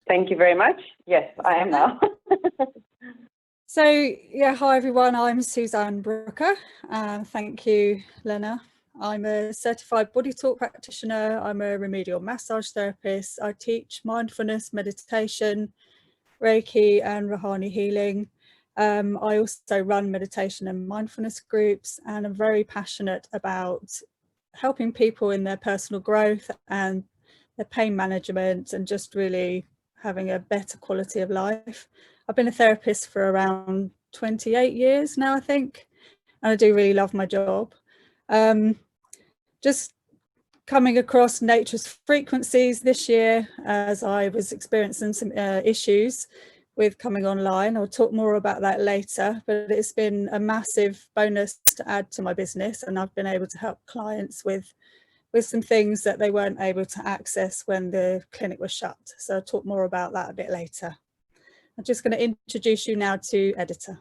Thank you very much. Yes, I am now. So, yeah, hi everyone, I'm Suzanne Brooker. Thank you, Lena. I'm a certified body talk practitioner. I'm a remedial massage therapist. I teach mindfulness, meditation, Reiki and Rahani healing. I also run meditation and mindfulness groups, and I'm very passionate about helping people in their personal growth and their pain management and just really having a better quality of life. I've been a therapist for around 28 years now, I think, and I do really love my job. Just coming across nature's frequencies this year as I was experiencing some issues with coming online. I'll talk more about that later, but it's been a massive bonus to add to my business, and I've been able to help clients with some things that they weren't able to access when the clinic was shut. So I'll talk more about that a bit later. I'm just going to introduce you now to Editor.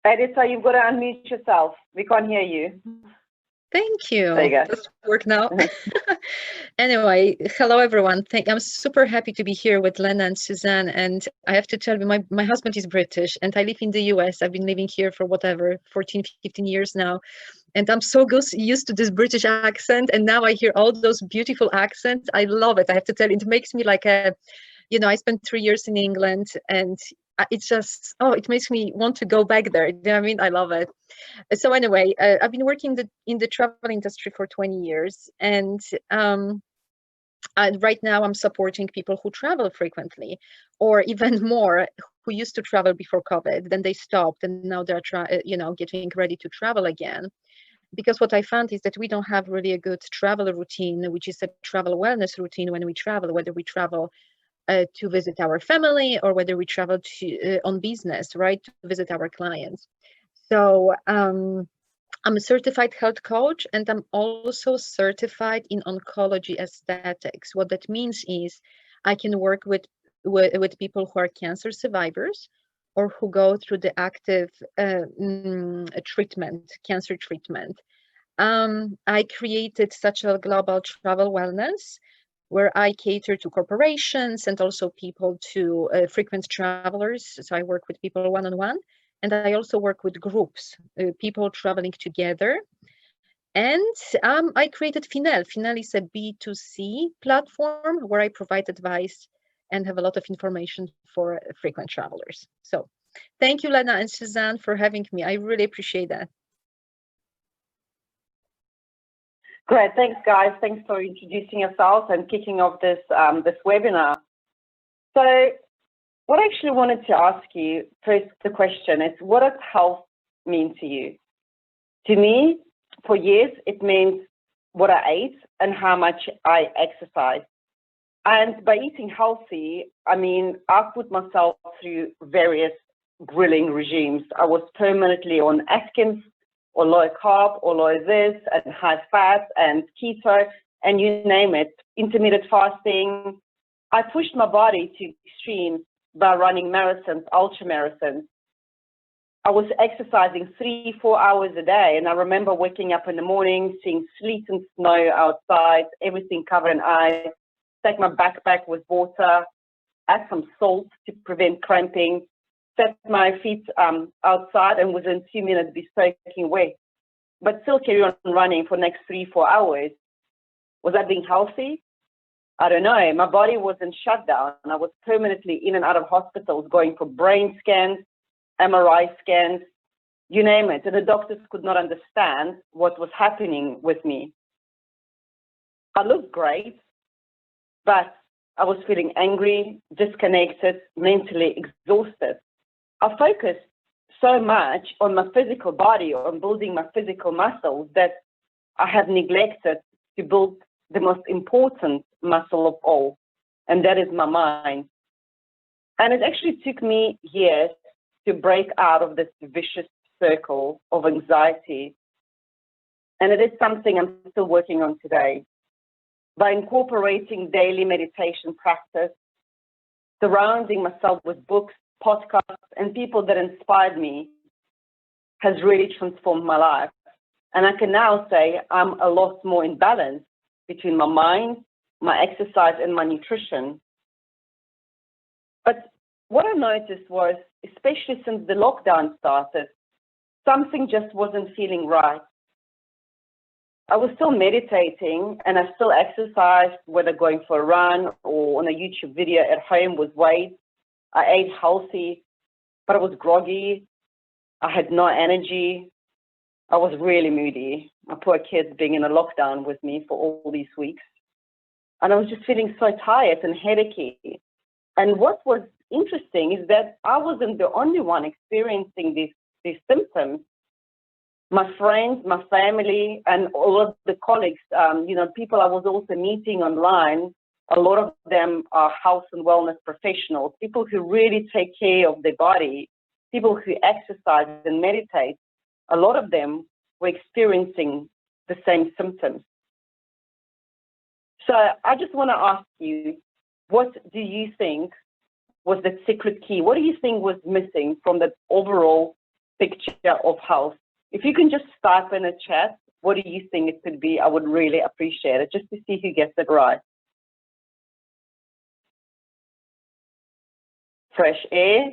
Editor, you've got to unmute yourself. We can't hear you. Thank you. There you go. Does it work now? Anyway, hello everyone. I'm super happy to be here with Lena and Suzanne. And I have to tell you, my husband is British and I live in the US. I've been living here for whatever, 14, 15 years now. And I'm so used to this British accent. And now I hear all those beautiful accents. I love it. I have to tell you, it makes me like I spent 3 years in England, and it's just, it makes me want to go back there. You know what I mean? I love it. So anyway, I've been working in the travel industry for 20 years. And right now I'm supporting people who travel frequently, or even more, who used to travel before COVID, then they stopped and now they're getting ready to travel again. Because what I found is that we don't have really a good travel routine, which is a travel wellness routine when we travel, whether we travel to visit our family or whether we travel to on business, right, to visit our clients. So I'm a certified health coach, and I'm also certified in oncology aesthetics. What that means is I can work with people who are cancer survivors or who go through the active cancer treatment. I created such a global travel wellness where I cater to corporations and also people to frequent travelers. So I work with people one-on-one, and I also work with groups, people traveling together. And I created Finel. Finel is a B2C platform where I provide advice and have a lot of information for frequent travelers. So thank you, Lena and Suzanne, for having me. I really appreciate that. Great, thanks guys. Thanks for introducing yourselves and kicking off this webinar. So what I actually wanted to ask you, first the question is, what does health mean to you? To me, for years, it means what I ate and how much I exercise. And by eating healthy, I mean, I put myself through various grilling regimes. I was permanently on Atkins, or low carb, or low this, and high fat, and keto, and you name it, intermittent fasting. I pushed my body to extremes by running marathons, ultra marathons. I was exercising 3-4 hours a day, and I remember waking up in the morning, seeing sleet and snow outside, everything covered in ice, take my backpack with water, add some salt to prevent cramping, set my feet outside, and within 2 minutes be soaking wet, but still carry on running for the next 3-4 hours. Was that being healthy? I don't know. My body was in shutdown. I was permanently in and out of hospitals, going for brain scans, MRI scans, you name it. And the doctors could not understand what was happening with me. I looked great, but I was feeling angry, disconnected, mentally exhausted. I focused so much on my physical body, on building my physical muscles, that I have neglected to build the most important muscle of all, and that is my mind. And it actually took me years to break out of this vicious circle of anxiety. And it is something I'm still working on today. By incorporating daily meditation practice, surrounding myself with books, podcasts, and people that inspired me has really transformed my life. And I can now say I'm a lot more in balance between my mind, my exercise, and my nutrition. But what I noticed was, especially since the lockdown started, something just wasn't feeling right. I was still meditating and I still exercised, whether going for a run or on a YouTube video at home with weights. I ate healthy, but I was groggy. I had no energy. I was really moody. My poor kids being in a lockdown with me for all these weeks. And I was just feeling so tired and headachy. And what was interesting is that I wasn't the only one experiencing these symptoms. My friends, my family, and all of the colleagues, people I was also meeting online, a lot of them are health and wellness professionals, people who really take care of their body, people who exercise and meditate. A lot of them were experiencing the same symptoms. So I just want to ask you, what do you think was the secret key? What do you think was missing from the overall picture of health? If you can just type in a chat, what do you think it could be? I would really appreciate it, just to see who gets it right. Fresh air.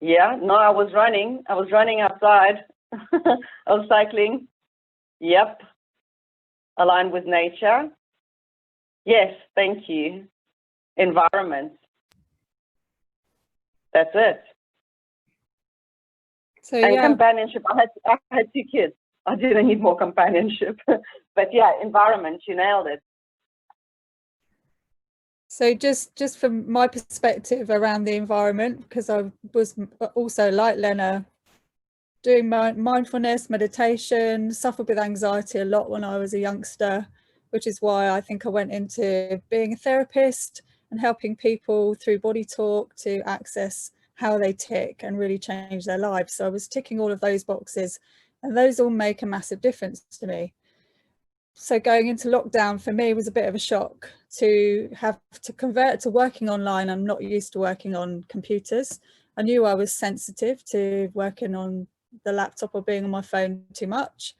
Yeah, no, I was running outside. I was cycling. Yep. Aligned with nature. Yes, thank you. Environment. That's it. So, and yeah. Companionship. I had 2 kids. I didn't need more companionship. But yeah, environment, you nailed it. So just from my perspective around the environment, because I was also, like Lena, doing my mindfulness, meditation, suffered with anxiety a lot when I was a youngster, which is why I think I went into being a therapist and helping people through body talk to access how they tick and really change their lives. So I was ticking all of those boxes, and those all make a massive difference to me. So going into lockdown for me was a bit of a shock to have to convert to working online. I'm not used to working on computers. I knew I was sensitive to working on the laptop or being on my phone too much.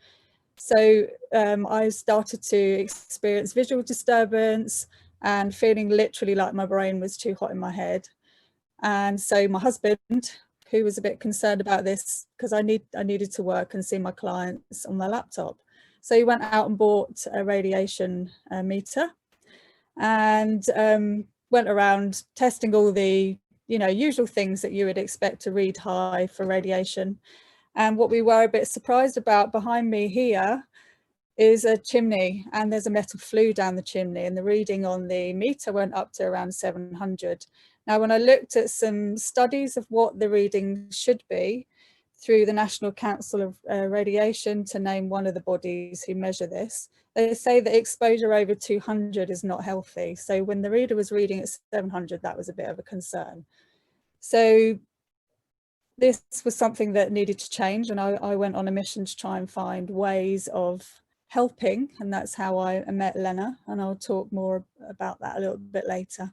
So I started to experience visual disturbance and feeling literally like my brain was too hot in my head. And so my husband, who was a bit concerned about this, because I needed to work and see my clients on my laptop. So he went out and bought a radiation meter and went around testing all the usual things that you would expect to read high for radiation. And what we were a bit surprised about behind me here is a chimney, and there's a metal flue down the chimney, and the reading on the meter went up to around 700. Now, when I looked at some studies of what the reading should be through the National Council of Radiation, to name one of the bodies who measure this, they say that exposure over 200 is not healthy. So when the reader was reading at 700, that was a bit of a concern. So this was something that needed to change, and I went on a mission to try and find ways of helping, and that's how I met Lena, and I'll talk more about that a little bit later.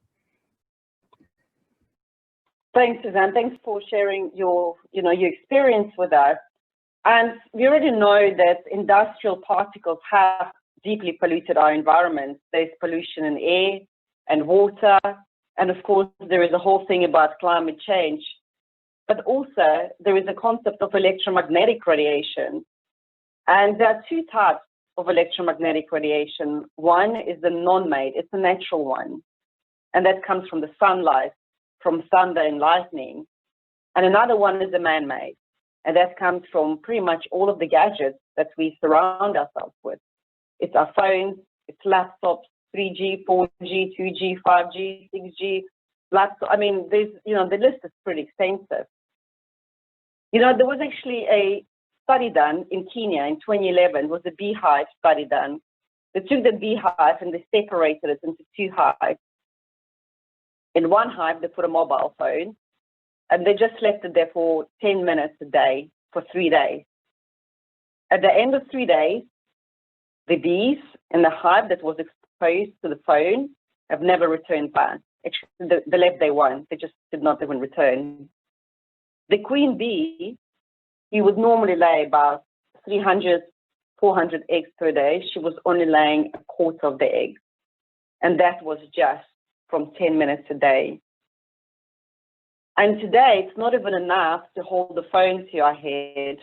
Thanks, Suzanne. Thanks for sharing your experience with us. And we already know that industrial particles have deeply polluted our environment. There's pollution in air and water, and of course there is a whole thing about climate change. But also there is a concept of electromagnetic radiation. And there are 2 types of electromagnetic radiation. One is the non-made, it's a natural one. And that comes from the sunlight, from thunder and lightning. And another one is the man-made. And that comes from pretty much all of the gadgets that we surround ourselves with. It's our phones, it's laptops, 3G, 4G, 2G, 5G, 6G, laptop. I mean, there's, the list is pretty extensive. There was actually a study done in Kenya in 2011, was a beehive study done. They took the beehive and they separated it into 2 hives. In one hive, they put a mobile phone, and they just left it there for 10 minutes a day for 3 days. At the end of 3 days, the bees in the hive that was exposed to the phone have never returned back. Actually, they left day 1. They just did not even return. The queen bee, he would normally lay about 300, 400 eggs per day, she was only laying a quarter of the eggs. And that was just from 10 minutes a day. And today, it's not even enough to hold the phone to your head.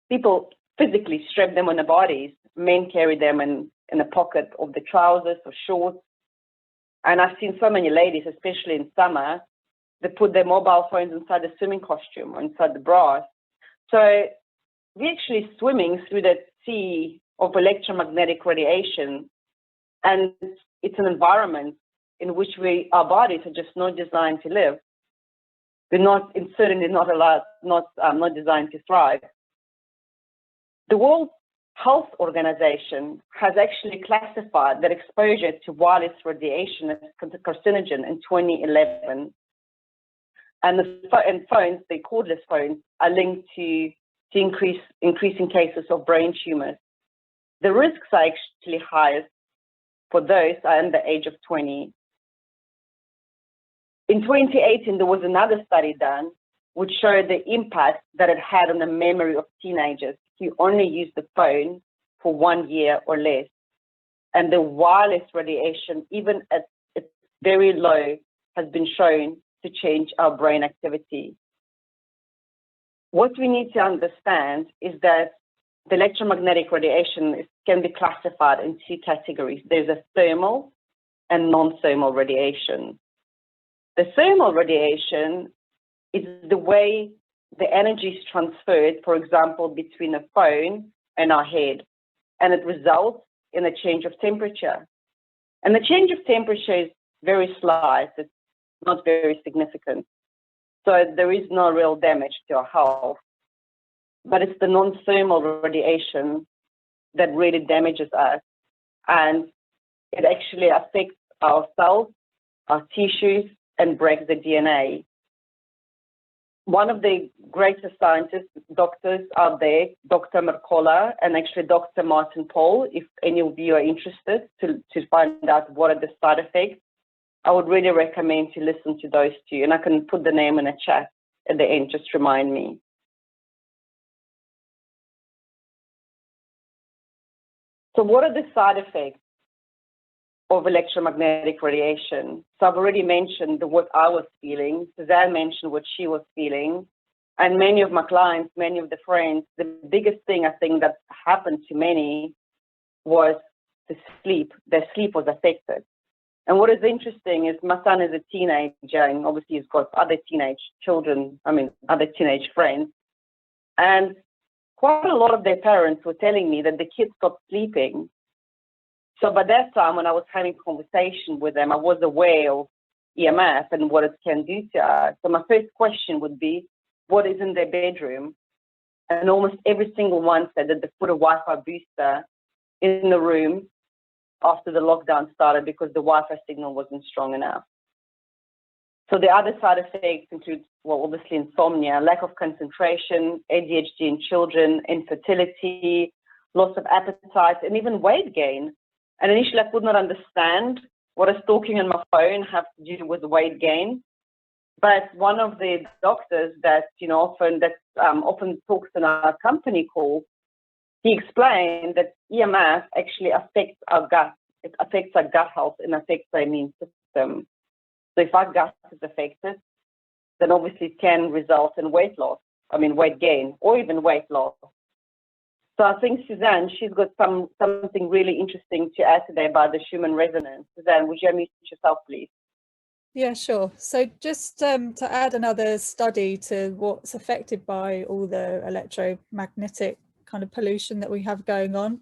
People physically strap them on their bodies. Men carry them in the pocket of the trousers or shorts. And I've seen so many ladies, especially in summer, they put their mobile phones inside the swimming costume or inside the bras. So we're actually swimming through that sea of electromagnetic radiation. And it's an environment in which our bodies are just not designed to live. They're not, and certainly not designed to thrive. The World Health Organization has actually classified that exposure to wireless radiation as carcinogen in 2011. And phones, the cordless phones, are linked to increasing cases of brain tumors. The risks are actually highest for those under the age of 20. In 2018, there was another study done which showed the impact that it had on the memory of teenagers who only use the phone for 1 year or less. And the wireless radiation, even at its very low, has been shown to change our brain activity. What we need to understand is that the electromagnetic radiation can be classified in two categories. There's a thermal and non-thermal radiation. The thermal radiation is the way the energy is transferred, for example, between a phone and our head, and it results in a change of temperature. And the change of temperature is very slight, it's not very significant. So there is no real damage to our health, but it's the non-thermal radiation that really damages us, and it actually affects our cells, our tissues, and breaks the DNA. One of the greatest scientists, doctors out there, Dr. Mercola and actually Dr. Martin Paul, if any of you are interested to find out what are the side effects, I would really recommend to listen to those two. And I can put the name in a chat at the end, just remind me. So what are the side effects of electromagnetic radiation? So I've already mentioned what I was feeling. Suzanne mentioned what she was feeling. And many of my clients, many of the friends, the biggest thing I think that happened to many was the sleep. Their sleep was affected. And what is interesting is my son is a teenager, and obviously he's got other teenage children, other teenage friends. And quite a lot of their parents were telling me that the kids stopped sleeping. So by that time, when I was having conversation with them, I was aware of EMF and what it can do to us. So my first question would be, what is in their bedroom? And almost every single one said that they put a Wi-Fi booster in the room after the lockdown started because the Wi-Fi signal wasn't strong enough. So the other side effects include, well, obviously insomnia, lack of concentration, ADHD in children, infertility, loss of appetite, and even weight gain. And initially I could not understand what is talking on my phone have to do with weight gain. But one of the doctors that, often talks in our company call, he explained that EMF actually affects our gut. It affects our gut health and affects our immune system. So if our gut is affected, then obviously it can result in weight gain, or even weight loss. So I think Suzanne, she's got something really interesting to add today about the Schumann Resonance. Suzanne, would you unmute yourself, please? Yeah, sure. So just to add another study to what's affected by all the electromagnetic kind of pollution that we have going on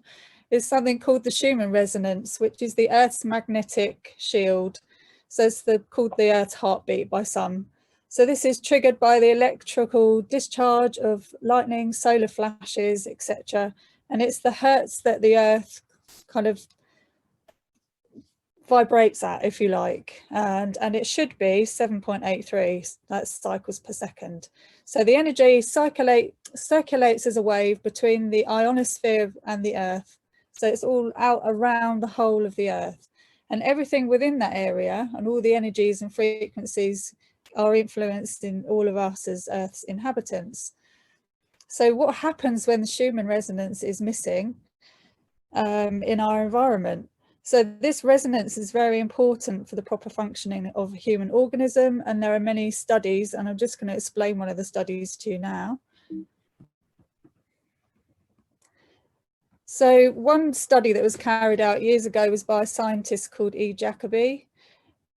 is something called the Schumann Resonance, which is the Earth's magnetic shield. So it's called the Earth's heartbeat by some. So this is triggered by the electrical discharge of lightning, solar flashes, etc. And it's the hertz that the Earth kind of vibrates at, if you like, and it should be 7.83, that's cycles per second. So the energy circulates as a wave between the ionosphere and the Earth. So it's all out around the whole of the Earth, and everything within that area and all the energies and frequencies are influenced in all of us as Earth's inhabitants. So what happens when the Schumann resonance is missing in our environment. So this resonance is very important for the proper functioning of a human organism, and there are many studies, and I'm just going to explain one of the studies to you now. So one study that was carried out years ago was by a scientist called E. Jacobi,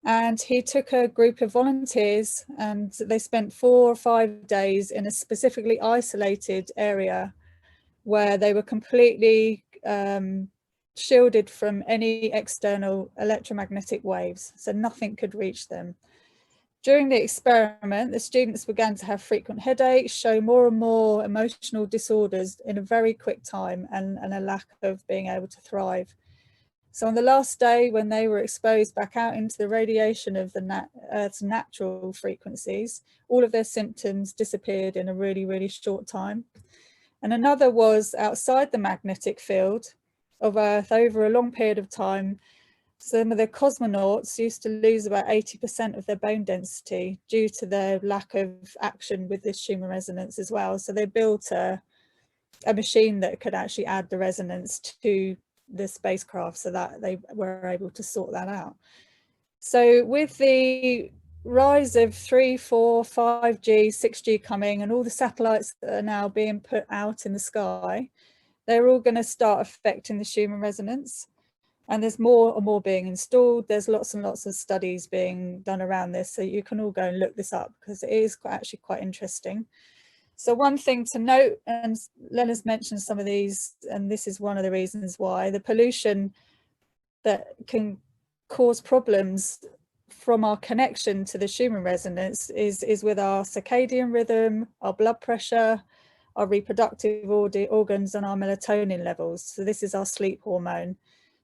and he took a group of volunteers and they spent 4 or 5 days in a specifically isolated area where they were completely shielded from any external electromagnetic waves, so nothing could reach them. During the experiment, the students began to have frequent headaches, show more and more emotional disorders in a very quick time, and a lack of being able to thrive. So on the last day, when they were exposed back out into the radiation of the Earth's natural frequencies, all of their symptoms disappeared in a really, really short time. And another was outside the magnetic field of Earth over a long period of time. Some of the cosmonauts used to lose about 80% of their bone density due to their lack of action with this Schumann resonance as well. So they built a machine that could actually add the resonance to the spacecraft so that they were able to sort that out. So with the rise of 3, 4, 5G, 6G coming, and all the satellites that are now being put out in the sky, they're all going to start affecting the Schumann resonance. And there's more and more being installed. There's lots and lots of studies being done around this. So you can all go and look this up because it is actually quite interesting. So one thing to note, and Lena's mentioned some of these, and this is one of the reasons why, the pollution that can cause problems from our connection to the Schumann resonance is with our circadian rhythm, our blood pressure, our reproductive organs, and our melatonin levels. So this is our sleep hormone.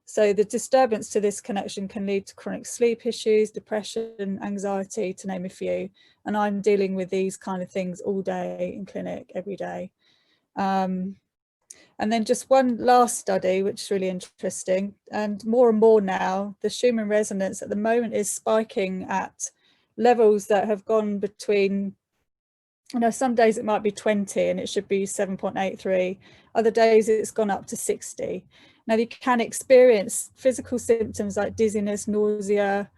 So the disturbance to this connection can lead to chronic sleep issues, depression, anxiety, to name a few. And I'm dealing with these kind of things all day in clinic, every day. And then just one last study, which is really interesting, and more now, the Schumann resonance at the moment is spiking at levels that have gone between, you know, some days it might be 20 and it should be 7.83. Other days it's gone up to 60. Now you can experience physical symptoms like dizziness, nausea,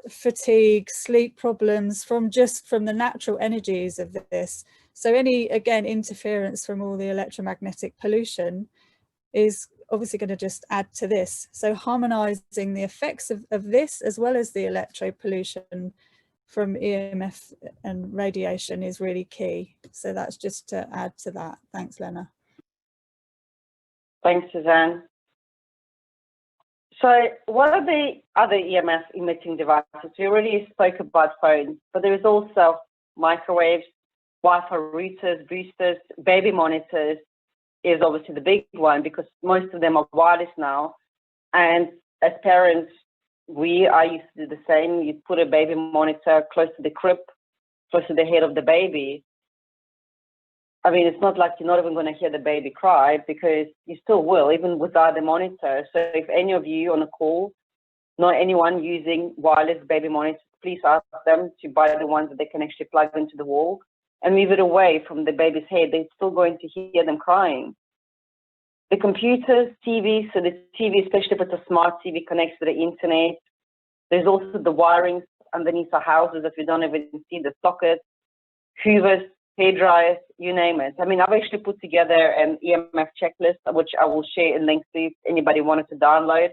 fatigue, sleep problems from the natural energies of this. So any, again, interference from all the electromagnetic pollution is obviously going to just add to this. So harmonizing the effects of this as well as the electro pollution from EMF and radiation is really key. So that's just to add to that. Thanks, Lena. Thanks, Suzanne. So what are the other EMF emitting devices? We already spoke about phones, but there is also microwaves, Wi-Fi routers, boosters, baby monitors is obviously the big one because most of them are wireless now. And as parents, I used to do the same. You put a baby monitor close to the crib, close to the head of the baby. I mean, it's not like you're not even going to hear the baby cry because you still will, even without the monitor. So if any of you on a call know anyone using wireless baby monitors, please ask them to buy the ones that they can actually plug into the wall and move it away from the baby's head. They're still going to hear them crying. The computers, TV, so the TV, especially if it's a smart TV, connects to the internet. There's also the wirings underneath our houses that we don't even see, the sockets, hoovers, hair dryers, you name it. I mean, I've actually put together an EMF checklist, which I will share in links to if anybody wanted to download.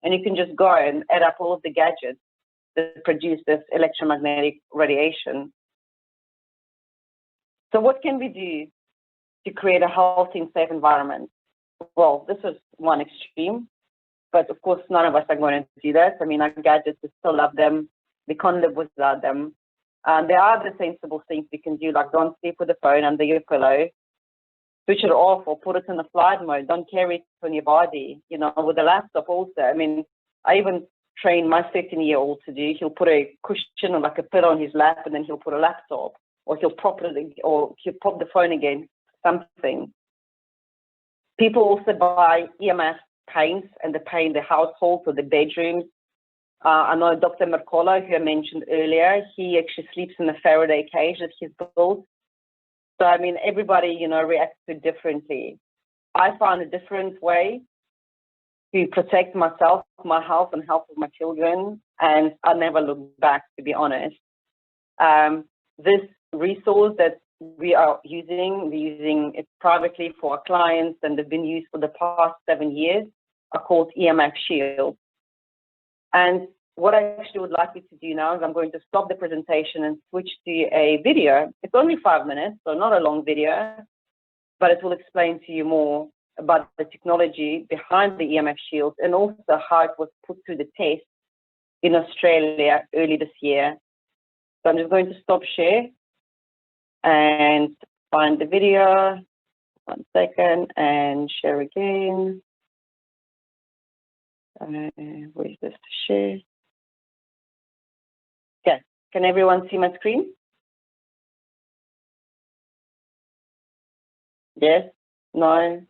And you can just go and add up all of the gadgets that produce this electromagnetic radiation. So what can we do to create a healthy and safe environment? Well, this is one extreme, but of course, none of us are going to do that. I mean, our gadgets, we still love them. We can't live without them. There are the sensible things you can do, like don't sleep with the phone under your pillow, switch it off or put it in the flight mode. Don't carry it on your body, you know, with the laptop also. I mean, I even train my 13-year-old to do, he'll put a cushion or like a pillow on his lap and then he'll put a laptop or he'll prop the phone against something. People also buy EMF paints and they paint the household or the bedrooms. I know Dr. Mercola, who I mentioned earlier, he actually sleeps in a Faraday cage that he's built. So, I mean, everybody, you know, reacts to it differently. I found a different way to protect myself, my health, and health of my children, and I never looked back, to be honest. This resource that we're using it privately for our clients, and they've been used for the past 7 years, are called Emf Shield. And what I actually would like you to do now is I'm going to stop the presentation and switch to a video. It's only 5 minutes, so not a long video, but it will explain to you more about the technology behind the Emf Shield and also how it was put through the test in Australia early this year. So I'm just going to stop share and find the video. 1 second, and share again. Where's this to share? Okay, can everyone see my screen? Yes? No?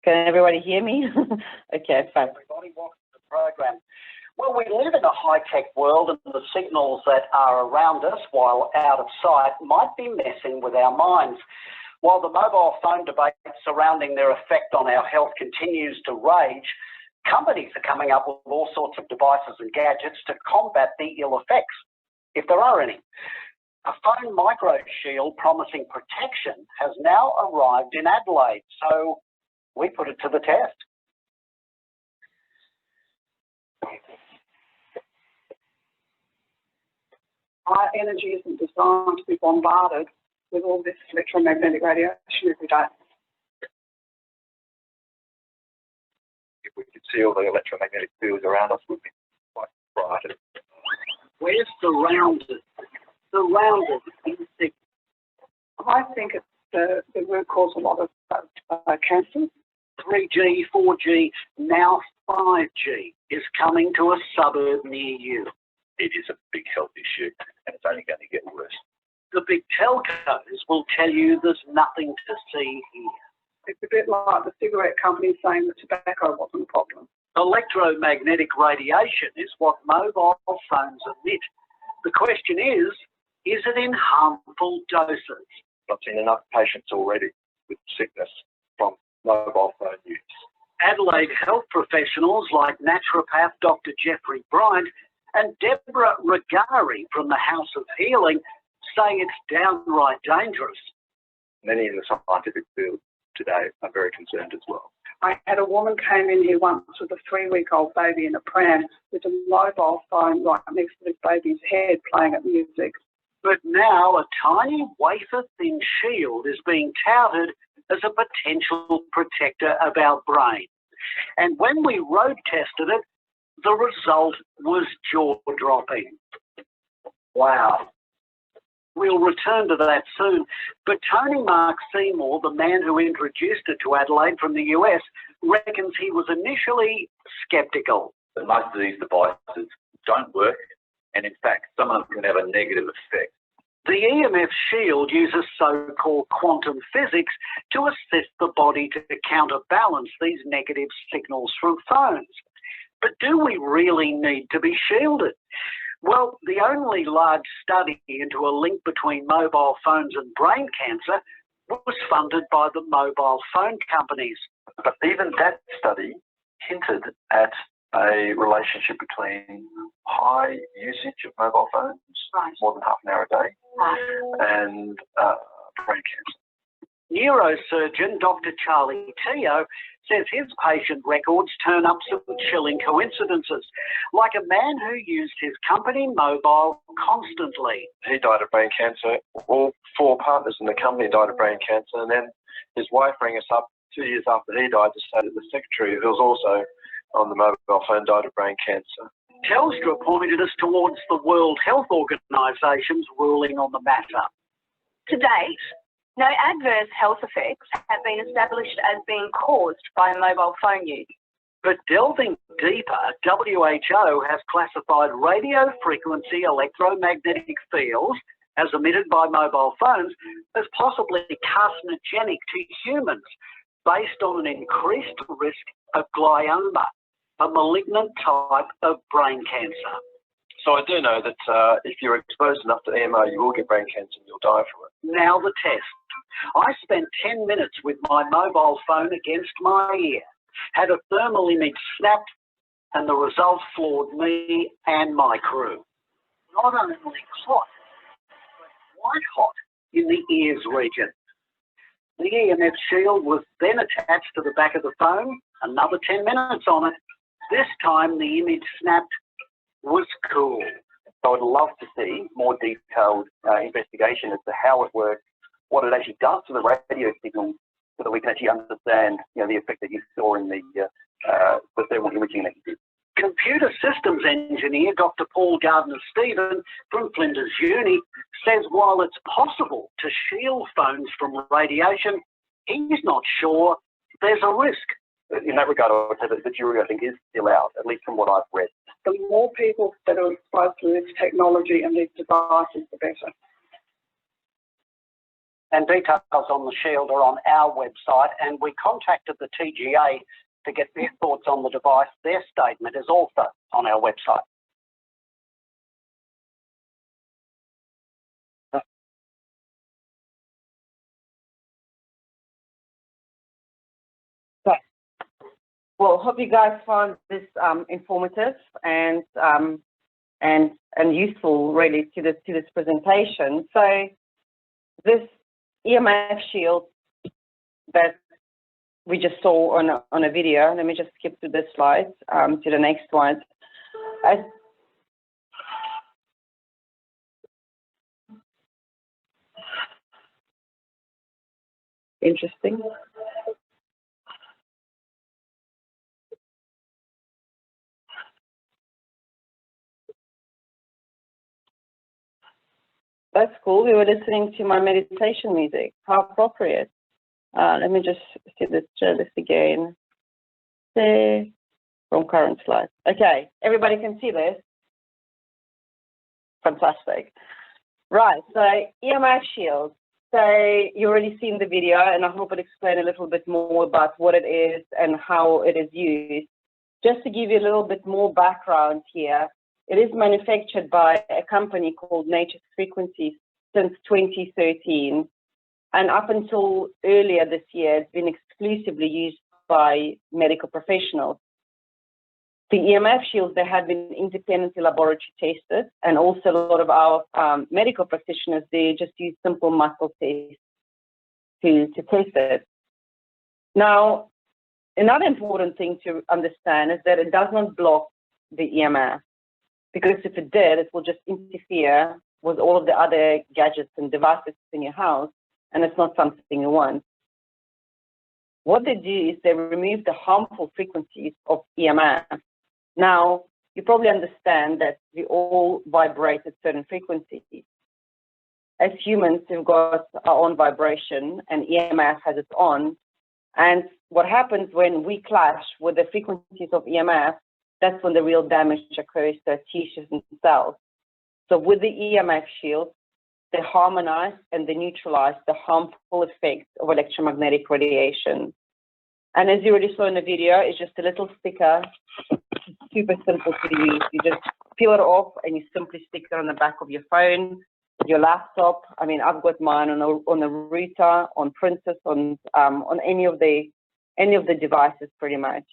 Can everybody hear me? Okay, fine. Everybody, welcome to the program. Well, we live in a high-tech world, and the signals that are around us while out of sight might be messing with our minds. While the mobile phone debate surrounding their effect on our health continues to rage, companies are coming up with all sorts of devices and gadgets to combat the ill effects, if there are any. A phone micro shield promising protection has now arrived in Adelaide, so we put it to the test. Our energy isn't designed to be bombarded with all this electromagnetic radiation every day. If we could see all the electromagnetic fields around us, we'd be quite frightened. We're surrounded in sick. I think it's the root cause of a lot of cancers. 3G, 4G, now 5G is coming to a suburb near you. It is a big health issue, and it's only going to get worse. The big telcos will tell you there's nothing to see here. It's a bit like the cigarette companies saying that tobacco wasn't a problem. Electromagnetic radiation is what mobile phones emit. The question is it in harmful doses? I've seen enough patients already with sickness from mobile phone use. Adelaide health professionals like naturopath Dr. Jeffrey Bryant and Deborah Regari from the House of Healing say it's downright dangerous. Many in the scientific field today are very concerned as well. I had a woman came in here once with a 3-week-old baby in a pram with a mobile phone right next to this baby's head playing at music. But now a tiny wafer-thin shield is being touted as a potential protector of our brain. And when we road tested it, the result was jaw-dropping. Wow. We'll return to that soon. But Tony Mark Seymour, the man who introduced it to Adelaide from the US, reckons he was initially sceptical. But most of these devices don't work, and in fact, some of them can have a negative effect. The Emf Shield uses so-called quantum physics to assist the body to counterbalance these negative signals from phones. But do we really need to be shielded? Well, the only large study into a link between mobile phones and brain cancer was funded by the mobile phone companies. But even that study hinted at a relationship between high usage of mobile phones, more than half an hour a day, and brain cancer. Neurosurgeon Dr. Charlie Teo says his patient records turn up some chilling coincidences, like a man who used his company mobile constantly. He died of brain cancer. All 4 partners in the company died of brain cancer, and then his wife rang us up 2 years after he died to say that the secretary, who was also on the mobile phone, died of brain cancer. Telstra pointed us towards the World Health Organization's ruling on the matter. To date, no adverse health effects have been established as being caused by mobile phone use. But delving deeper, WHO has classified radio frequency electromagnetic fields as emitted by mobile phones as possibly carcinogenic to humans based on an increased risk of glioma, a malignant type of brain cancer. So I do know that if you're exposed enough to EMO, you will get brain cancer and you'll die from it. Now the test. I spent 10 minutes with my mobile phone against my ear, had a thermal image snapped, and the results floored me and my crew. Not only hot, but white hot in the ears region. The Emf Shield was then attached to the back of the phone, another 10 minutes on it. This time the image snapped was cool. So I'd love to see more detailed investigation as to how it works, what it actually does to the radio signal, so that we can actually understand, the effect that you saw in the thermal imaging that you did. Computer systems engineer Dr. Paul Gardner-Stephen from Flinders Uni says while it's possible to shield phones from radiation, he's not sure there's a risk. In that regard, I would say that the jury, I think, is still out, at least from what I've read. The more people that are exposed to this technology and these devices, the better. And details on the Shield are on our website, and we contacted the TGA to get their thoughts on the device. Their statement is also on our website. Well, hope you guys found this informative and useful, really, to this presentation. So this EMF Shield that we just saw on a video. Let me just skip to this slide to the next one. Interesting. That's cool. We were listening to my meditation music. How appropriate. Let me just share this again. From current slide. Okay, everybody can see this. Fantastic. Right, so EMF Shield. So you already seen the video, and I hope it explain a little bit more about what it is and how it is used. Just to give you a little bit more background here, it is manufactured by a company called Nature's Frequencies since 2013. And up until earlier this year, it's been exclusively used by medical professionals. The EMF shields, they have been independently laboratory tested, and also a lot of our medical practitioners, they just use simple muscle tests to test it. Now, another important thing to understand is that it does not block the EMF, because if it did, it will just interfere with all of the other gadgets and devices in your house, and it's not something you want. What they do is they remove the harmful frequencies of EMF. Now, you probably understand that we all vibrate at certain frequencies. As humans, we've got our own vibration, and EMF has its own. And what happens when we clash with the frequencies of EMF, that's when the real damage occurs to our tissues and cells. So with the EMF shield, they harmonize and they neutralize the harmful effects of electromagnetic radiation. And as you already saw in the video, it's just a little sticker, super simple to use. You just peel it off and you simply stick it on the back of your phone, your laptop. I mean, I've got mine on a router, on printers, on any of the devices pretty much.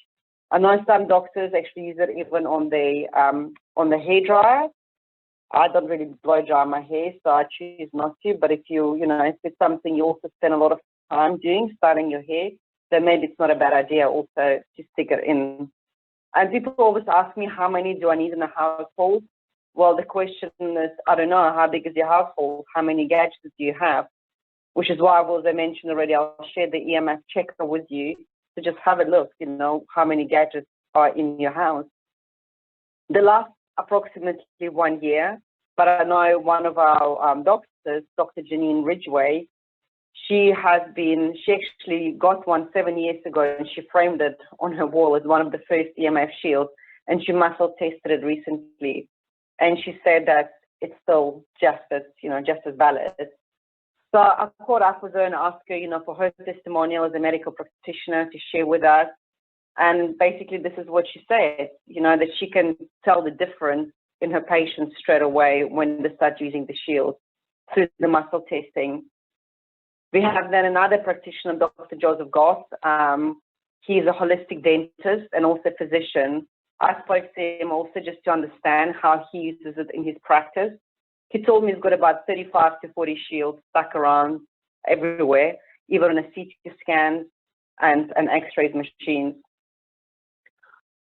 I know some doctors actually use it even on the hairdryer. I don't really blow dry my hair, so I choose not to. But if if it's something you also spend a lot of time doing, styling your hair, then maybe it's not a bad idea also to stick it in. And people always ask me, how many do I need in a household? Well, the question is, I don't know, how big is your household? How many gadgets do you have? Which is why, as I mentioned already, I'll share the EMF checker with you to just have a look, how many gadgets are in your house. The last approximately 1 year, but I know one of our doctors, Dr. Janine Ridgway, she actually got one 7 years ago, and she framed it on her wall as one of the first EMF shields, and she muscle tested it recently, and she said that it's still just as valid. So I caught up with her and asked her, for her testimonial as a medical practitioner to share with us. And basically, this is what she said, that she can tell the difference in her patients straight away when they start using the shield through the muscle testing. We have then another practitioner, Dr. Joseph Goss. He is a holistic dentist and also physician. I spoke to him also just to understand how he uses it in his practice. He told me he's got about 35 to 40 shields stuck around everywhere, even on a CT scan and an X-ray machines.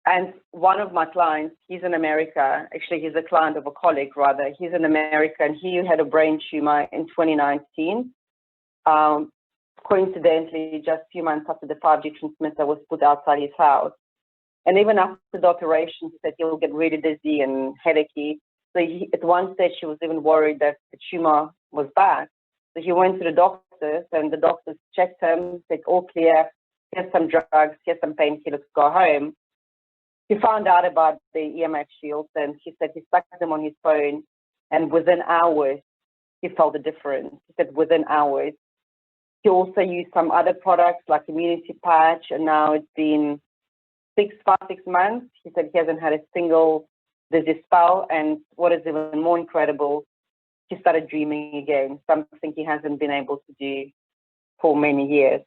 And one of my clients, he's in America. Actually, he's a client of a colleague, rather. He's in America, and he had a brain tumor in 2019. Coincidentally, just a few months after the 5G transmitter was put outside his house. And even after the operation, he said he'll get really dizzy and headachy. So at one stage, he was even worried that the tumor was back. So he went to the doctors, and the doctors checked him, said, all clear, here's some drugs, here's some painkillers, go home. He found out about the Emf Shields, and he said he stuck them on his phone, and within hours, he felt the difference. He said within hours. He also used some other products like immunity patch, and now it's been 6 months. He said he hasn't had a single dizzy spell, and what is even more incredible, he started dreaming again, something he hasn't been able to do for many years.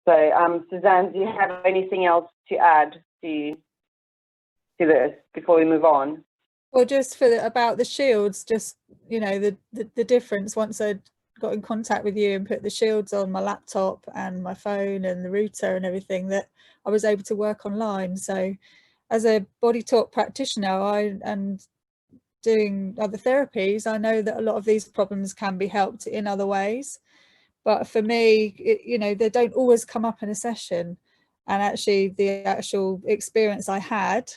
So, Suzanne, do you have anything else to add to this before we move on? Well, just about the shields, just, you know, the difference once I got in contact with you and put the shields on my laptop and my phone and the router and everything, that I was able to work online. So as a body talk practitioner and doing other therapies, I know that a lot of these problems can be helped in other ways. But for me, you know, they don't always come up in a session. And actually the actual experience I had,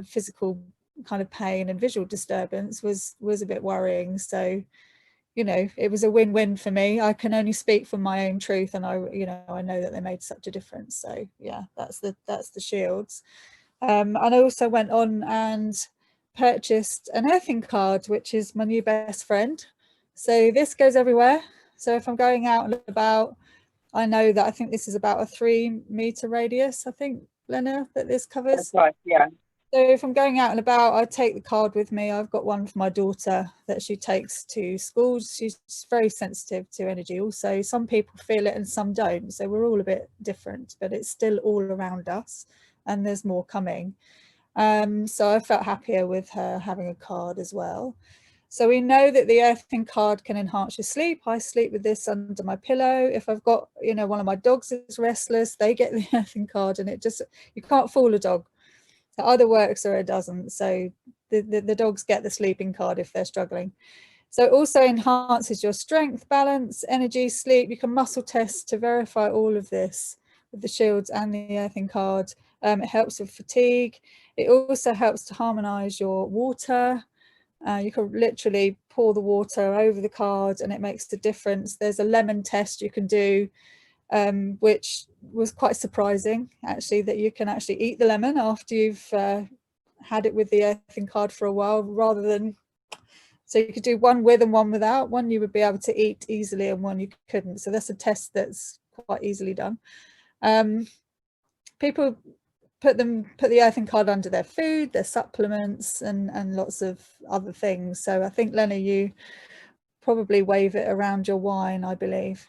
physical kind of pain and visual disturbance was a bit worrying. So, you know, it was a win-win for me. I can only speak from my own truth, and I know that they made such a difference. So yeah, that's the shields. And I also went on and purchased an earthing card, which is my new best friend. So this goes everywhere. So if I'm going out and about, I know that I think this is about a 3-meter radius, I think, Lena, that this covers. That's right, yeah. So if I'm going out and about, I take the card with me. I've got one for my daughter that she takes to school. She's very sensitive to energy. Also, some people feel it and some don't. So we're all a bit different, but it's still all around us, and there's more coming. So I felt happier with her having a card as well. So we know that the earthing card can enhance your sleep. I sleep with this under my pillow. If I've got, you know, one of my dogs is restless, they get the earthing card, and it just, you can't fool a dog. It either works or it doesn't. So the dogs get the sleeping card if they're struggling. So it also enhances your strength, balance, energy, sleep. You can muscle test to verify all of this with the shields and the earthing card. It helps with fatigue. It also helps to harmonize your water. You can literally pour the water over the card and it makes the difference. There's a lemon test you can do, which was quite surprising, actually, that you can actually eat the lemon after you've had it with the earthing card for a while, rather than, so you could do one with and one without. One you would be able to eat easily and one you couldn't. So that's a test that's quite easily done. People put the earthing card under their food, their supplements, and lots of other things. So I think, Lena, you probably wave it around your wine, I believe.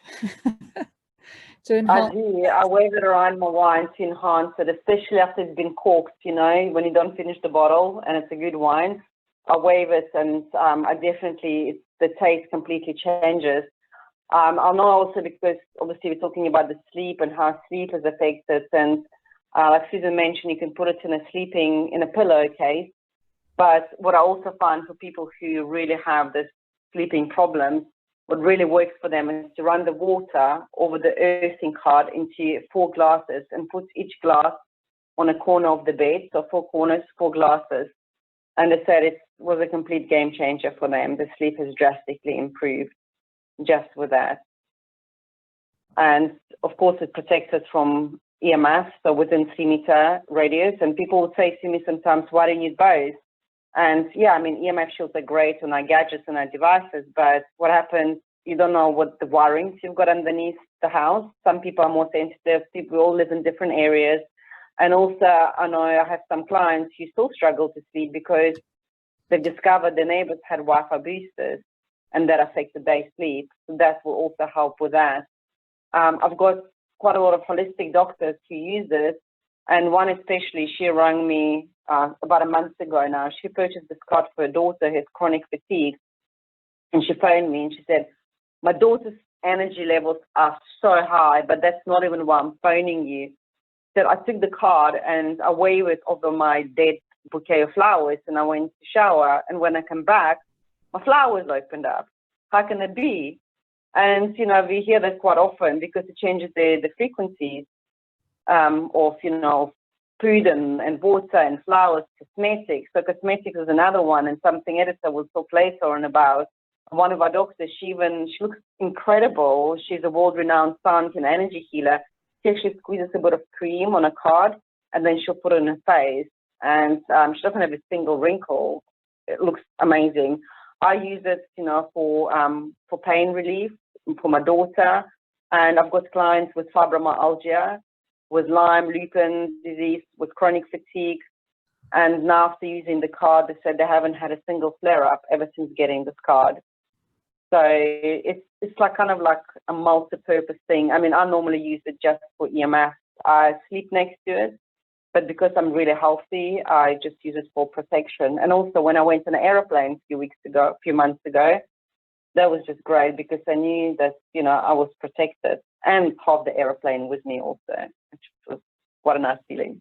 I do. I wave it around my wine to enhance it, especially after it's been corked, you know, when you don't finish the bottle and it's a good wine. I wave it, and I definitely, the taste completely changes. I'll know also, because obviously we're talking about the sleep and how sleep is affected, and like Susan mentioned, you can put it in a pillowcase. But what I also find for people who really have this sleeping problems, what really works for them is to run the water over the earthing card into 4 glasses and put each glass on a corner of the bed. So 4 corners, 4 glasses. And they said it was a complete game changer for them. The sleep has drastically improved just with that. And of course, it protects us from EMF, so within 3-meter radius. And people would say to me sometimes, why don't you use both? And yeah, I mean, EMF shields are great on our gadgets and our devices, but what happens, you don't know what the wirings you've got underneath the house. Some people are more sensitive. People all live in different areas. And also, I know I have some clients who still struggle to sleep because they've discovered their neighbors had Wi-Fi boosters. and that affected their sleep. So that will also help with that. I've got quite a lot of holistic doctors who use it, and one especially, she rang me about a month ago now. She purchased this card for her daughter who has chronic fatigue, and she phoned me and she said, my daughter's energy levels are so high, but that's not even why I'm phoning you. That I took the card and I waved it over my dead bouquet of flowers, and I went to shower, and when I come back, my flowers opened up. How can it be? And, you know, we hear that quite often because it changes the frequencies of, you know, food and water and flowers, cosmetics. So cosmetics is another one, and something editor will talk later on about. One of our doctors, she looks incredible. She's a world-renowned sound and energy healer. She actually squeezes a bit of cream on a card, and then she'll put it in her face. And she doesn't have a single wrinkle. It looks amazing. I use it, you know, for pain relief for my daughter, and I've got clients with fibromyalgia, with Lyme, lupin disease, with chronic fatigue, and now after using the card, they said they haven't had a single flare-up ever since getting this card. So it's like kind of like a multi-purpose thing. I mean, I normally use it just for EMF. I sleep next to it, but because I'm really healthy, I just use it for protection. And also when I went on an airplane a few months ago, that was just great because I knew that, you know, I was protected and half the airplane with me also, which was quite a nice feeling.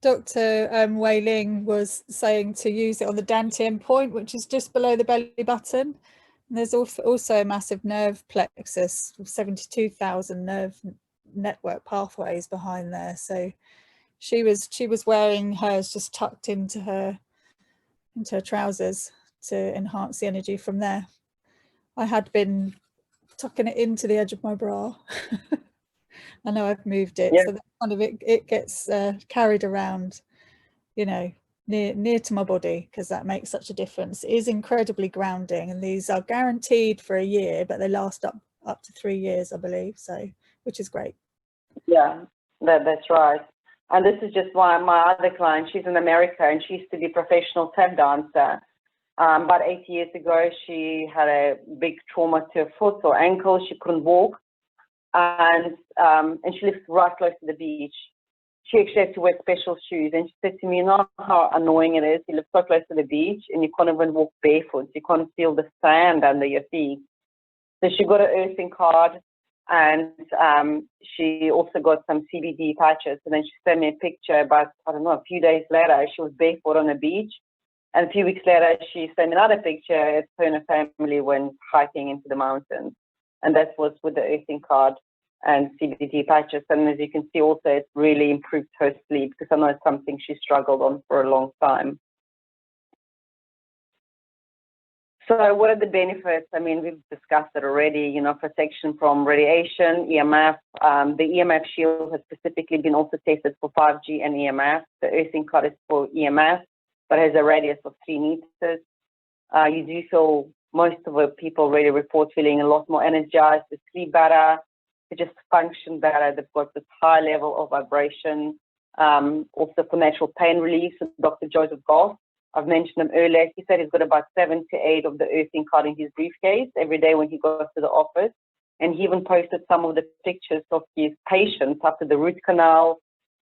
Dr. Wei Ling was saying to use it on the dantian point, which is just below the belly button. And there's also a massive nerve plexus with 72,000 nerve network pathways behind there. So she was wearing hers just tucked into her trousers to enhance the energy from there. I had been tucking it into the edge of my bra. I know I've moved it, so that kind of it gets carried around, you know, near to my body, because that makes such a difference. It is incredibly grounding, and these are guaranteed for a year, but they last up to 3 years, I believe. So, which is great. Yeah, that's right. And this is just why my other client, she's in America, and she used to be a professional tap dancer. About 8 years ago, she had a big trauma to her foot or ankle. She couldn't walk, and she lives right close to the beach. She actually had to wear special shoes, and she said to me, you know how annoying it is? You live so close to the beach, and you can't even walk barefoot. You can't feel the sand under your feet. So she got an earthing card, and she also got some CBD patches. And then she sent me a picture about, I don't know, a few days later, she was barefoot on the beach. And a few weeks later, she sent me another picture. Her and her family went hiking into the mountains. And that was with the earthing card and CBD patches. And as you can see also, it really improved her sleep, because I know it's something she struggled on for a long time. So what are the benefits? I mean, we've discussed it already, you know, protection from radiation, EMF. The EMF Shield has specifically been also tested for 5G and EMF. The earthing card is for EMF, but has a radius of 3 meters. You do feel, most of the people really report feeling a lot more energized, to sleep better, to just function better. They've got this high level of vibration. Also for natural pain relief. So Dr. Joseph Goff, I've mentioned him earlier. He said he's got about 7 to 8 of the earthing card in his briefcase every day when he goes to the office. And he even posted some of the pictures of his patients after the root canal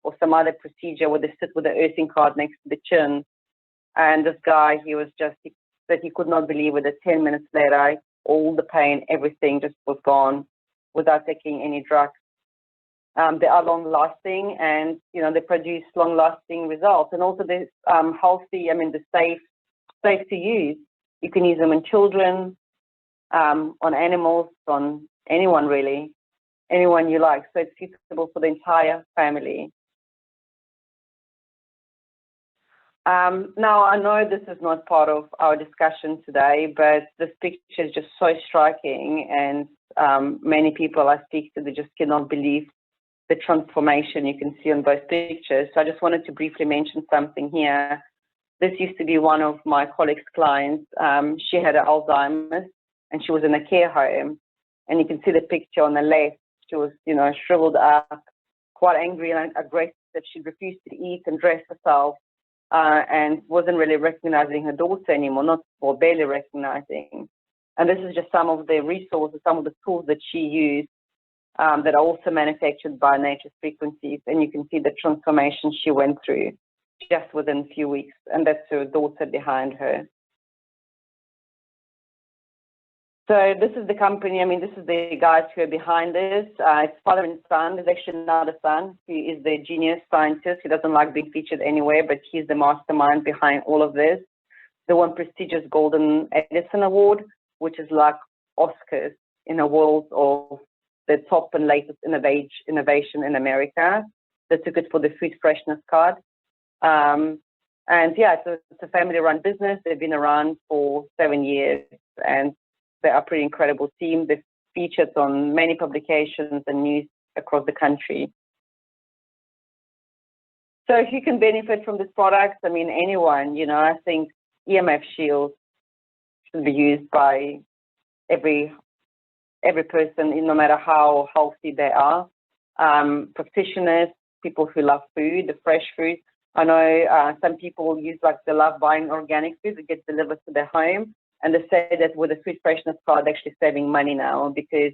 or some other procedure where they sit with the earthing card next to the chin. And this guy, he said he could not believe it, that 10 minutes later, all the pain, everything just was gone without taking any drugs. They are long-lasting, and you know, they produce long-lasting results. And also, they're healthy. I mean, they're safe to use. You can use them on children, on animals, on anyone really, anyone you like. So it's suitable for the entire family. Now, I know this is not part of our discussion today, but this picture is just so striking, and many people I speak to, they just cannot believe the transformation you can see on both pictures. So I just wanted to briefly mention something here. This used to be one of my colleagues' clients. She had Alzheimer's, and she was in a care home. And you can see the picture on the left. She was, you know, shriveled up, quite angry and aggressive. She refused to eat and dress herself, and wasn't really recognizing her daughter anymore, not or barely recognizing. And this is just some of the resources, some of the tools that she used that are also manufactured by Nature's Frequencies. And you can see the transformation she went through just within a few weeks. And that's her daughter behind her. So this is the company. I mean, this is the guys who are behind this. It's father and son. There's actually not a son. He is the genius scientist. He doesn't like being featured anywhere, but he's the mastermind behind all of this. They won prestigious Golden Edison Award, which is like Oscars in a world of the top and latest innovation in America. They took it for the food freshness card. And yeah, it's a family-run business. They've been around for 7 years, and they are a pretty incredible team. They've featured on many publications and news across the country. So if you can benefit from this product, I mean, anyone, you know, I think Emf Shield should be used by every person, no matter how healthy they are. Practitioners, people who love food, the fresh food. I know some people they love buying organic food that gets delivered to their home. And they say that with the food freshness card, they're actually saving money now because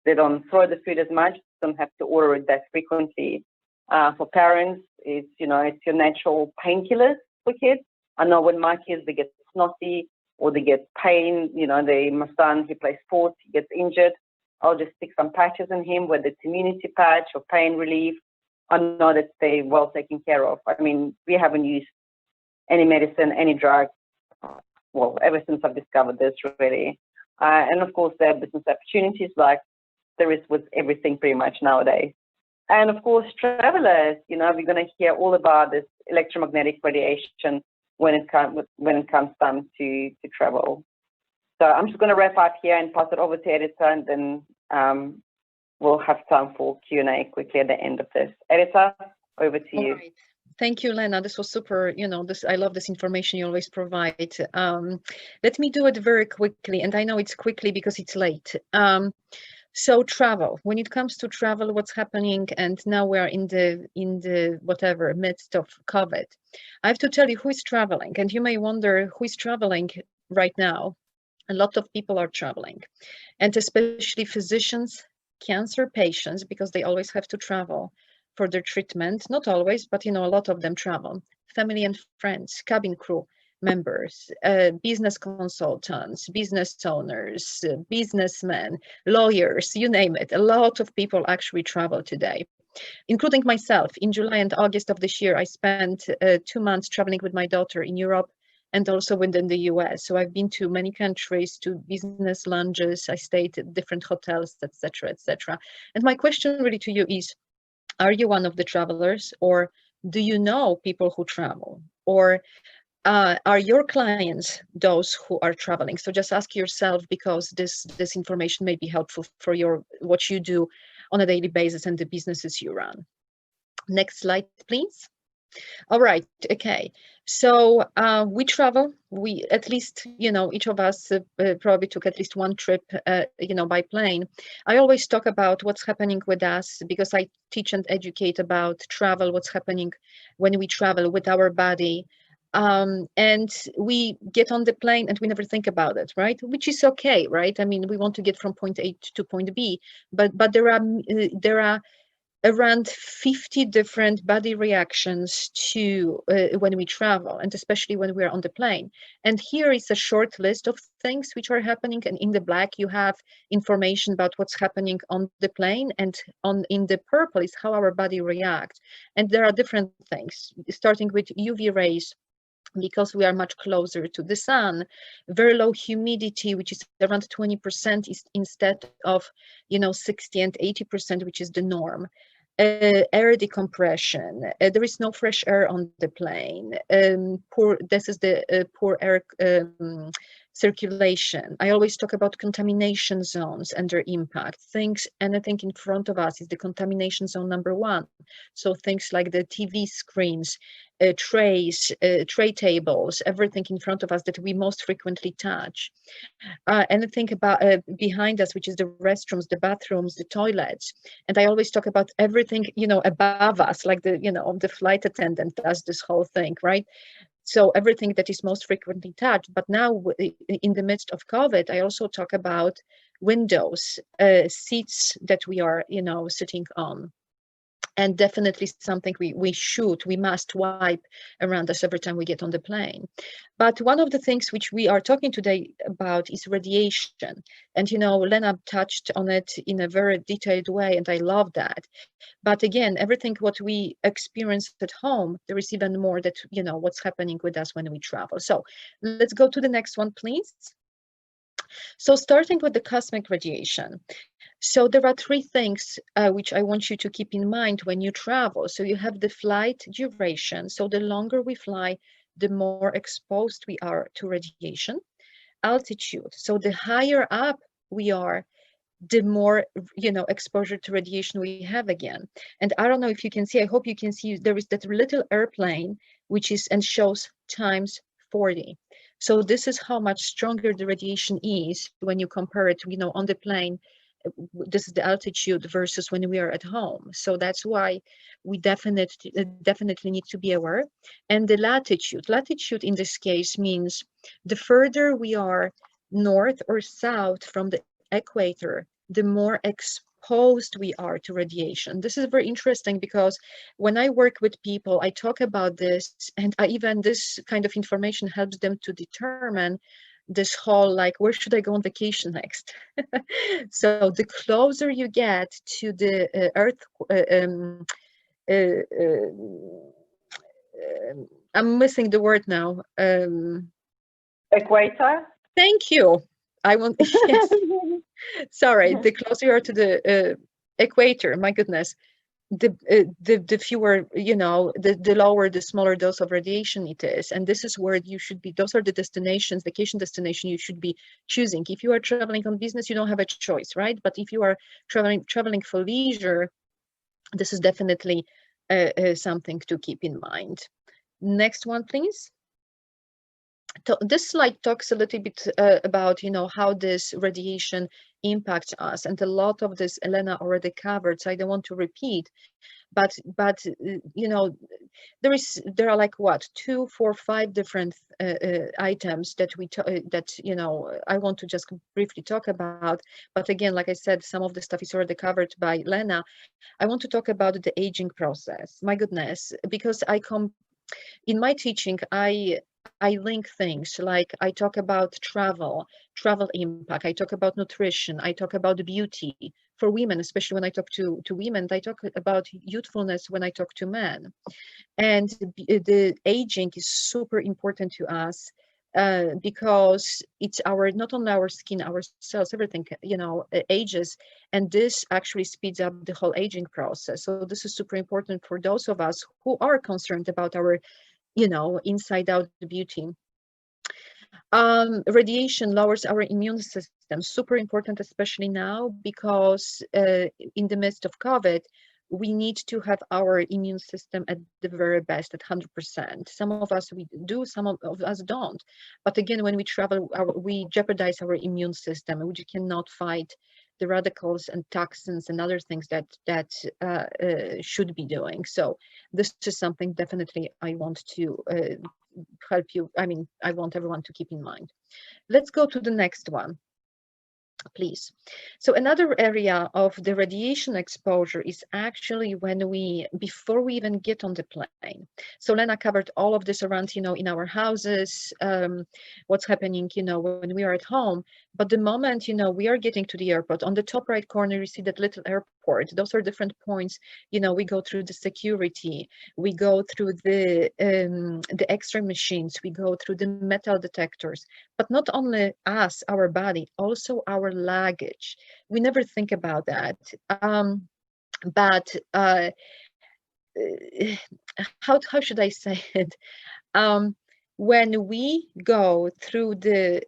they don't throw the food as much, don't have to order it that frequently. For parents, it's your natural painkillers for kids. I know when my kids, they get snotty or they get pain, my son, he plays sports, he gets injured. I'll just stick some patches on him, whether it's immunity patch or pain relief. I know that they're well taken care of. I mean, we haven't used any medicine, any drug, well, ever since I've discovered this, really. And of course, there are business opportunities like there is with everything pretty much nowadays. And of course, travelers, we're going to hear all about this electromagnetic radiation when it comes time to travel. So I'm just going to wrap up here and pass it over to editor, and then we'll have time for Q&A quickly at the end of this. Editor, over to you. Right. Thank you, Lena. This was super, I love this information you always provide. Let me do it very quickly. And I know it's quickly because it's late. So travel, when it comes to travel, what's happening, and now we're in the whatever midst of COVID. I have to tell you who is traveling, and you may wonder who is traveling right now. A lot of people are traveling, and especially physicians, cancer patients, because they always have to travel for their treatment. Not always, but a lot of them travel. Family and friends, cabin crew members, business consultants, business owners, businessmen, lawyers, you name it. A lot of people actually travel today, including myself. In July and August of this year, I spent 2 months traveling with my daughter in Europe and also within the US. So I've been to many countries, to business lounges, I stayed at different hotels, etc., etc. And my question really to you is, are you one of the travelers, or do you know people who travel, or are your clients those who are traveling? So just ask yourself, because this information may be helpful for what you do on a daily basis and the businesses you run. Next slide, please. All right, okay. So we travel. We at least, each of us probably took at least one trip, by plane. I always talk about what's happening with us because I teach and educate about travel, what's happening when we travel with our body. And we get on the plane and we never think about it, right? Which is okay, right? I mean, we want to get from point A to point B, but there are around 50 different body reactions to when we travel, and especially when we're on the plane. And here is a short list of things which are happening, and in the black you have information about what's happening on the plane, and in the purple is how our body reacts. And there are different things, starting with UV rays, because we are much closer to the sun, very low humidity, which is around 20% instead of 60 and 80%, which is the norm. Air decompression. There is no fresh air on the plane. This is the poor air circulation. I always talk about contamination zones and their impact. Anything in front of us is the contamination zone number 1. So things like the TV screens, trays, tray tables, everything in front of us that we most frequently touch. Anything about behind us, which is the restrooms, the bathrooms, the toilets. And I always talk about everything, above us, like the flight attendant does this whole thing, right? So everything that is most frequently touched. But now in the midst of COVID, I also talk about windows, seats that we are, sitting on. And definitely something we must wipe around us every time we get on the plane. But one of the things which we are talking today about is radiation. And, Lena touched on it in a very detailed way, and I love that. But again, everything what we experience at home, there is even more that, what's happening with us when we travel. So let's go to the next one, please. So starting with the cosmic radiation. So there are three things which I want you to keep in mind when you travel. So you have the flight duration. So the longer we fly, the more exposed we are to radiation. Altitude. So the higher up we are, the more, exposure to radiation we have again. And I don't know if you can see, I hope you can see, there is that little airplane, which is, and shows times 40. So this is how much stronger the radiation is when you compare it, on the plane. This is the altitude versus when we are at home. So that's why we definitely need to be aware. And the latitude in this case means the further we are north or south from the equator, the more exposed we are to radiation. This is very interesting because when I work with people, I talk about this, and this kind of information helps them to determine this whole, like, where should I go on vacation next? So the closer you get to the Earth, I'm missing the word now. Equator. Thank you. I want, yes. Sorry, the closer you are to the equator, my goodness, the fewer, the lower, the smaller dose of radiation it is. And this is where you should be. Those are the destinations, vacation destination you should be choosing. If you are traveling on business, you don't have a choice, right? But if you are traveling for leisure, this is definitely something to keep in mind. Next one, please. This slide talks a little bit about, how this radiation impacts us, and a lot of this Elena already covered, so I don't want to repeat. But there are like what 2, 4, 5 different items that I want to just briefly talk about. But again, like I said, some of the stuff is already covered by Lena. I want to talk about the aging process. My goodness, because in my teaching, I link things, like I talk about travel impact, I talk about nutrition, I talk about beauty for women, especially when I talk to women, I talk about youthfulness when I talk to men. And the aging is super important to us because it's not only our skin, our cells, everything, ages, and this actually speeds up the whole aging process. So this is super important for those of us who are concerned about our inside out beauty. Radiation lowers our immune system, super important, especially now, because in the midst of COVID, we need to have our immune system at the very best, at 100%. Some of us we do, some of us don't. But again, when we travel, we jeopardize our immune system, which cannot fight the radicals and toxins and other things that should be doing. So this is something definitely I want to help you. I want everyone to keep in mind. Let's go to the next one, please. So another area of the radiation exposure is actually before we even get on the plane. So Lena covered all of this around, in our houses, what's happening, when we are at home. But the moment, we are getting to the airport, on the top right corner, you see that little airport. Those are different points. We go through the security, we go through the X-ray machines, we go through the metal detectors. But not only us, our body, also our luggage. We never think about that. But how should I say it? When we go through the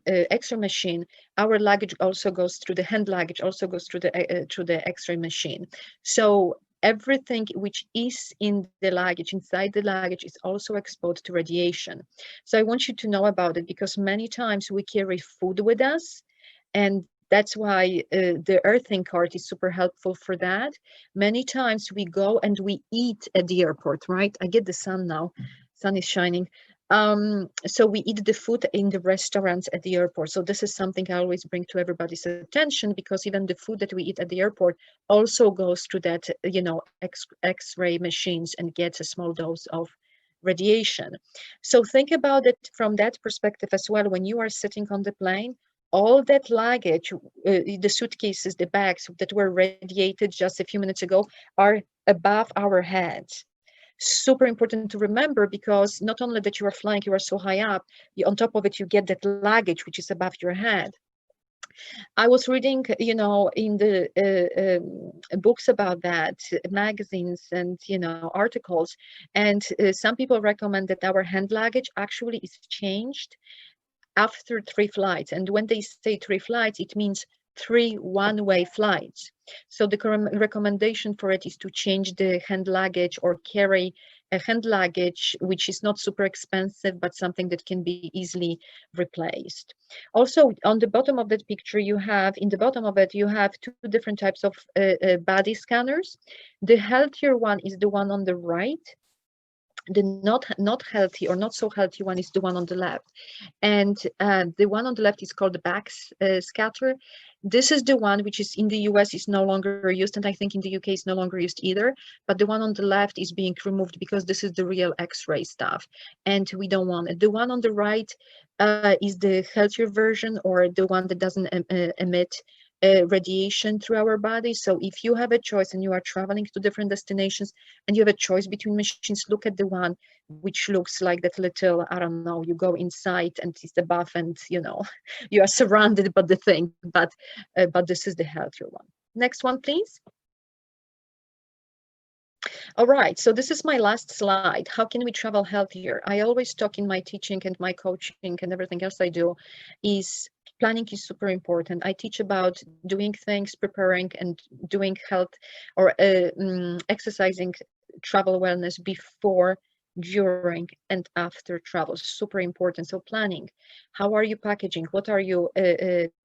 X-ray machine, our luggage also goes through the hand luggage, also goes through the X-ray machine. So everything which is in the luggage, inside the luggage, is also exposed to radiation. So I want you to know about it, because many times we carry food with us, and that's why the earthing card is super helpful for that. Many times we go and we eat at the airport, right? I get the sun now. sun is shining. So we eat the food in the restaurants at the airport. So this is something I always bring to everybody's attention, because even the food that we eat at the airport also goes through that, X-ray machines and gets a small dose of radiation. So think about it from that perspective as well. When you are sitting on the plane, all that luggage, the suitcases, the bags that were radiated just a few minutes ago are above our heads. Super important to remember, because not only that you are flying, you are so high up, on top of it, you get that luggage, which is above your head. I was reading, in the books about that, magazines and, articles, and some people recommend that our hand luggage actually is changed after 3 flights. And when they say 3 flights, it means 3 one-way flights. So the recommendation for it is to change the hand luggage, or carry a hand luggage which is not super expensive, but something that can be easily replaced. Also, on the bottom of that picture, you have 2 different types of body scanners. The healthier one is the one on the right. The not healthy or not so healthy one is the one on the left. And the one on the left is called the back scatter. This is the one which is in the US is no longer used, and I think in the UK is no longer used either. But the one on the left is being removed because this is the real X-ray stuff, and we don't want it. The one on the right is the healthier version, or the one that doesn't emit radiation through our body. So if you have a choice and you are traveling to different destinations and you have a choice between machines, look at the one which looks like that little, I don't know, you go inside and it's above, and you are surrounded by the thing, but this is the healthier one. Next one, please. All right, so this is my last slide. How can we travel healthier? I always talk in my teaching and my coaching and everything else I do is planning is super important. I teach about doing things, preparing, and doing health or exercising, travel wellness before, during, and after travel. Super important. So planning, how are you packaging? What are you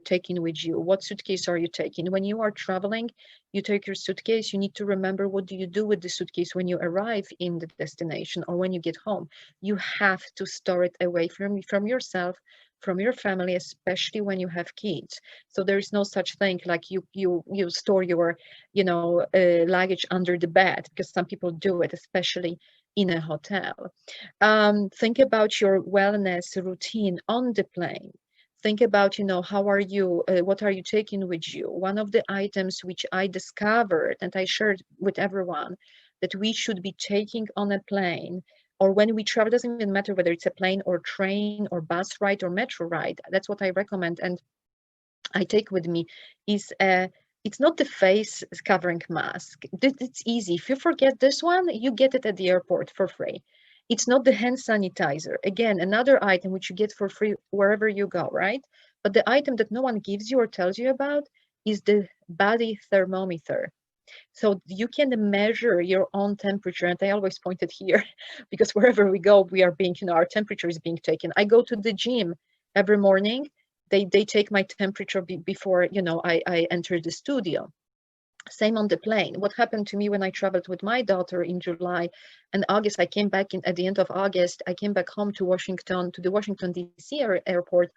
taking with you? What suitcase are you taking? When you are traveling, you take your suitcase, you need to remember, what do you do with the suitcase when you arrive in the destination or when you get home? You have to store it away from yourself, from your family, especially when you have kids. So there is no such thing like you store your luggage under the bed, because some people do it, especially in a hotel. Think about your wellness routine on the plane. Think about, how are you, what are you taking with you? One of the items which I discovered and I shared with everyone that we should be taking on a plane, or when we travel, doesn't even matter whether it's a plane or train or bus ride or metro ride. That's what I recommend and I take with me is it's not the face covering mask. It's easy. If you forget this one, you get it at the airport for free. It's not the hand sanitizer. Again, another item which you get for free wherever you go, right? But the item that no one gives you or tells you about is the body thermometer. So you can measure your own temperature. And I always point it here because wherever we go, we are being, our temperature is being taken. I go to the gym every morning. They take my temperature before, I enter the studio. Same on the plane. What happened to me when I traveled with my daughter in July and August, I came back at the end of August, I came back home to Washington, to the Washington, D.C. airport.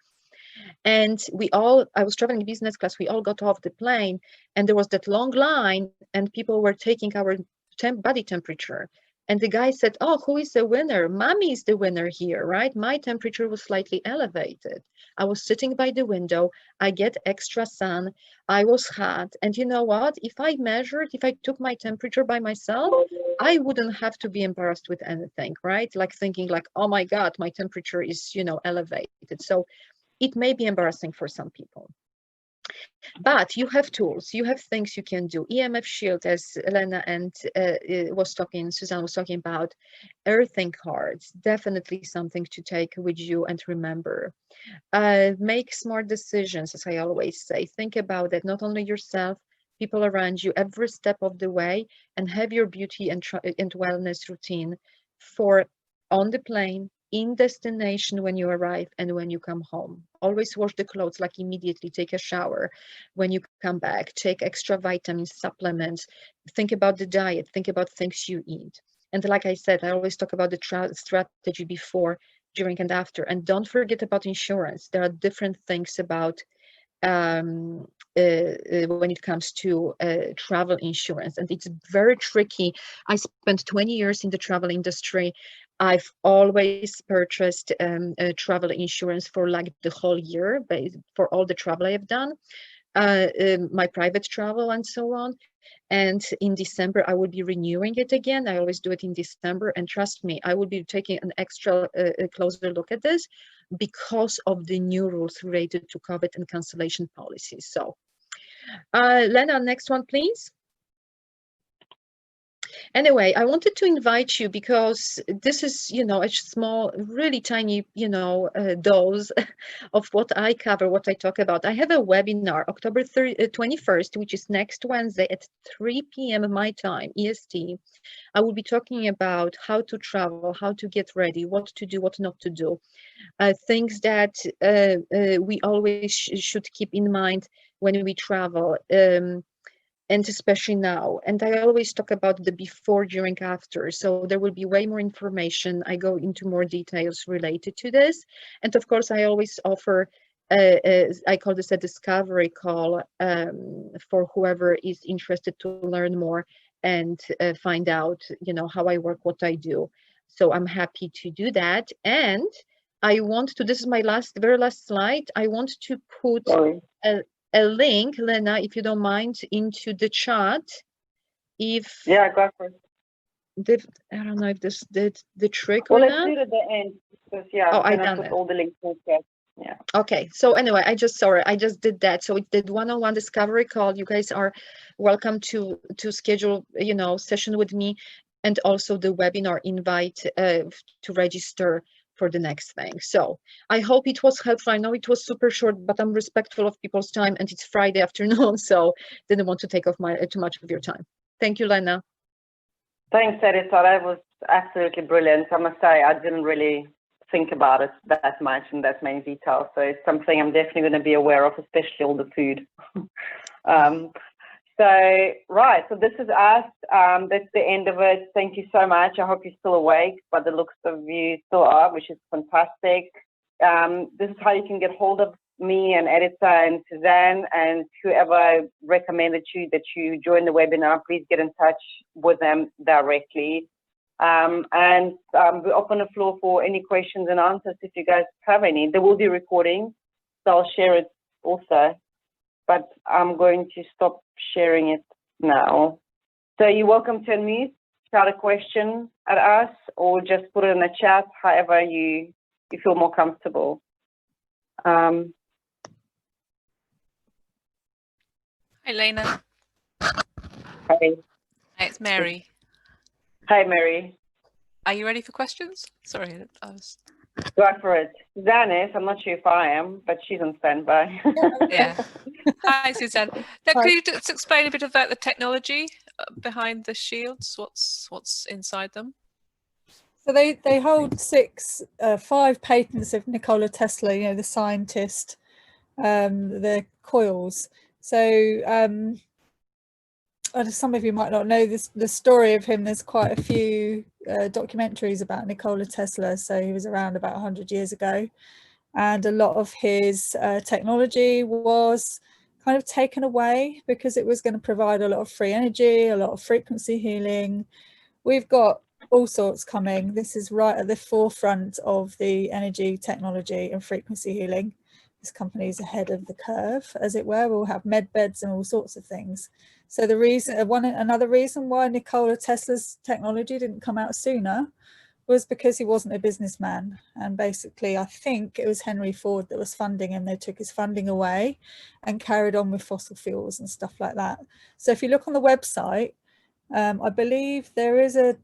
And I was traveling business class, we all got off the plane and there was that long line and people were taking our body temperature. And the guy said, oh, who is the winner? Mommy is the winner here, right? My temperature was slightly elevated. I was sitting by the window. I get extra sun. I was hot. And you know what? If I took my temperature by myself, I wouldn't have to be embarrassed with anything, right? Like thinking like, oh my God, my temperature is, elevated. So it may be embarrassing for some people. But you have tools, you have things you can do. Emf Shield, as Elena and Suzanne was talking about, earthing cards, definitely something to take with you and remember. Make smart decisions, as I always say. Think about it, not only yourself, people around you, every step of the way, and have your beauty and wellness routine for on the plane, in destination when you arrive and when you come home. Always wash the clothes like immediately, take a shower when you come back, take extra vitamins, supplements, think about the diet, think about things you eat. And like I said, I always talk about the strategy before, during, and after. And don't forget about insurance. There are different things about when it comes to travel insurance, and it's very tricky. I spent 20 years in the travel industry. I've always purchased travel insurance for like the whole year, for all the travel I have done, my private travel and so on. And in December, I will be renewing it again. I always do it in December. And trust me, I will be taking an extra closer look at this because of the new rules related to COVID and cancellation policies. So, Lena, next one, please. Anyway, I wanted to invite you because this is, you know, a small, really tiny, you know, dose of what I cover, what I talk about. I have a webinar, October 21st, which is next Wednesday at 3 p.m. my time, EST. I will be talking about how to travel, how to get ready, what to do, what not to do. Things that we always should keep in mind when we travel. And especially now. And I always talk about the before, during, after. So there will be way more information. I go into more details related to this. And of course, I always offer, I call this a discovery call for whoever is interested to learn more and find out, you know, how I work, what I do. So I'm happy to do that. And I want to, this is my very last slide. I want to put a link, Lena, if you don't mind, into the chat. If yeah, go for it. I don't know if this did the trick well, or let's not. do it at the end because yeah, oh, I then I done put it. all the links in the chat. Yeah. Okay, so anyway, I just did that. So it did one-on-one discovery call. You guys are welcome to schedule, you know, session with me, and also the webinar invite to register for the next thing. So I hope it was helpful. I know it was super short, but I'm respectful of people's time, and it's Friday afternoon, so didn't want to take off too much of your time. Thank you, Lena. Thanks, Edith. That was absolutely brilliant. I must say, I didn't really think about it that much in that many details. So it's something I'm definitely going to be aware of, especially all the food. Right, so this is us. That's the end of it. Thank you so much. I hope you're still awake, but the looks of you still are, which is fantastic. This is how you can get hold of me and Editor and Suzanne and whoever recommended that you join the webinar. Please get in touch with them directly. And we open the floor for any questions and answers if you guys have any. There will be recording, so I'll share it also. But I'm going to stop sharing it now. So you're welcome to unmute, shout a question at us, or just put it in the chat, however you feel more comfortable. Hi, Lena. Hey. Hi, it's Mary. Hi, Mary. Are you ready for questions? Sorry, I was... Go for it. Suzanne is, I'm not sure if I am, but she's on standby. Yeah. Hi, Suzanne. Now, could you just explain a bit about the technology behind the shields? What's inside them? So they hold 5 patents of Nikola Tesla, you know, the scientist, the coils. So some of you might not know the story of him. There's quite a few documentaries about Nikola Tesla. So he was around about 100 years ago, and a lot of his technology was kind of taken away because it was going to provide a lot of free energy, a lot of frequency healing. We've got all sorts coming. This is right at the forefront of the energy technology and frequency healing. This company is ahead of the curve, as it were. We'll have med beds and all sorts of things. So the reason, another reason why Nikola Tesla's technology didn't come out sooner was because he wasn't a businessman. And basically, I think it was Henry Ford that was funding him. They took his funding away and carried on with fossil fuels and stuff like that. So if you look on the website, I believe there is a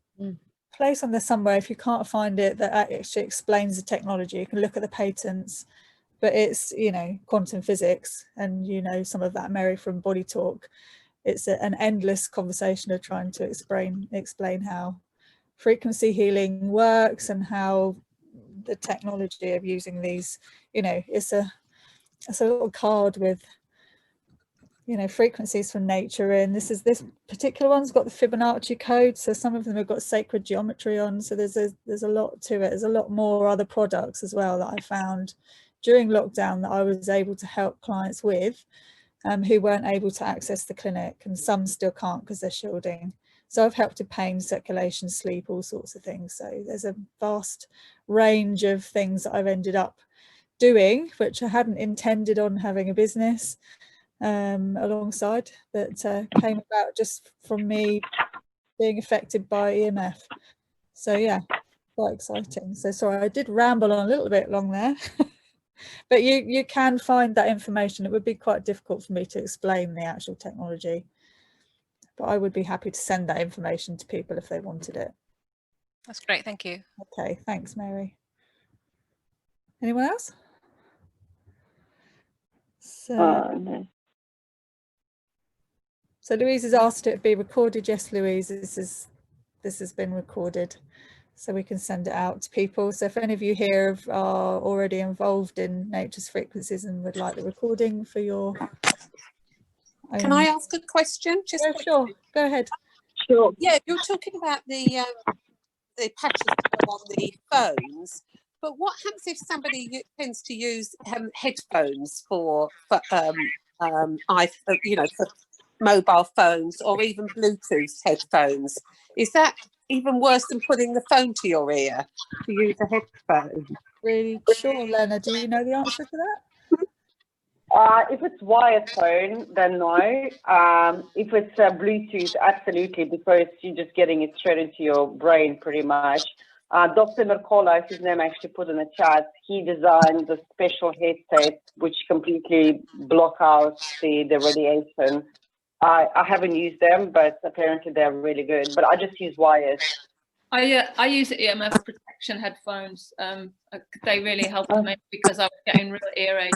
place on there somewhere, if you can't find it, that actually explains the technology. You can look at the patents. But it's, you know, quantum physics, and you know some of that, Mary, from Body Talk. It's an endless conversation of trying to explain how frequency healing works and how the technology of using these, you know, it's a little card with you know, frequencies from nature in. This particular one's got the Fibonacci code, so some of them have got sacred geometry on, so there's a lot to it. There's a lot more other products as well that I found during lockdown that I was able to help clients with, who weren't able to access the clinic, and some still can't because they're shielding. So I've helped with pain, circulation, sleep, all sorts of things. So there's a vast range of things that I've ended up doing, which I hadn't intended on having a business alongside, that came about just from me being affected by EMF. So yeah, quite exciting. So sorry, I did ramble on a little bit long there. But you can find that information. It would be quite difficult for me to explain the actual technology, but I would be happy to send that information to people if they wanted it. That's great, thank you. Okay, thanks, Mary. Anyone else? So, No. so Louise has asked it to be recorded. Yes, Louise, this has been recorded, so we can send it out to people. So if any of you here are already involved in nature's frequencies and would like the recording for your own... Can I ask a question? Just yeah, sure, go ahead. Sure. Yeah, you're talking about the patches that go on the phones, but what happens if somebody tends to use headphones for mobile phones, or even Bluetooth headphones? Is that even worse than putting the phone to your ear to use a headphone? Really sure, Lena, do you know the answer to that? If it's wired phone, then no. If it's Bluetooth, absolutely, because you're just getting it straight into your brain pretty much. Dr. Nikola, his name actually put in the chat, he designed the special headset which completely block out the radiation. I haven't used them, but apparently they're really good. But I just use wired. I use EMF protection headphones. They really helped me because I was getting real earache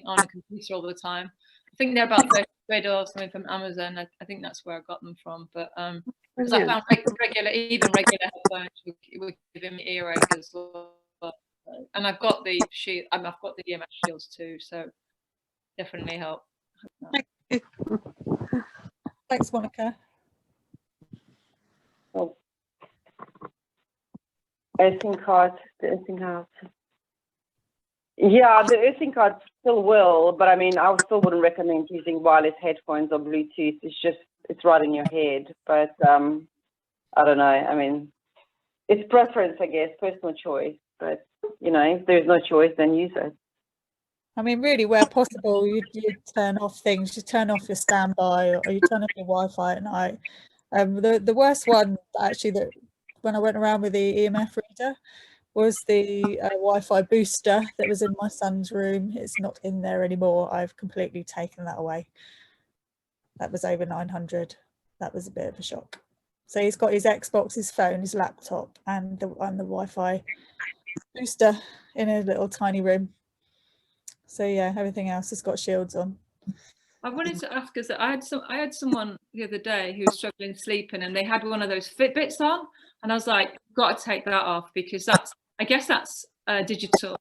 on a computer all the time. I think they're about $30 or something from Amazon. I think that's where I got them from. But because I found regular headphones were giving me earache as well. And I've got the shield. I've got the Emf Shields too, so definitely help. Thanks, Monica. Oh. Earthing card, the earthing card. Yeah, the earthing card still will, but I mean, I still wouldn't recommend using wireless headphones or Bluetooth. It's right in your head. But I don't know. I mean, it's preference, I guess, personal choice. But you know, if there's no choice, then use it. I mean, really, where possible, you turn off things. You turn off your standby, or you turn off your Wi-Fi at night. The worst one, actually, that when I went around with the EMF reader, was the Wi-Fi booster that was in my son's room. It's not in there anymore. I've completely taken that away. That was over 900. That was a bit of a shock. So he's got his Xbox, his phone, his laptop, and the Wi-Fi booster in a little tiny room. So yeah, everything else has got shields on. I wanted to ask us that I had someone the other day who was struggling sleeping, and they had one of those Fitbits on, and I was like, got to take that off, because I guess that's digital,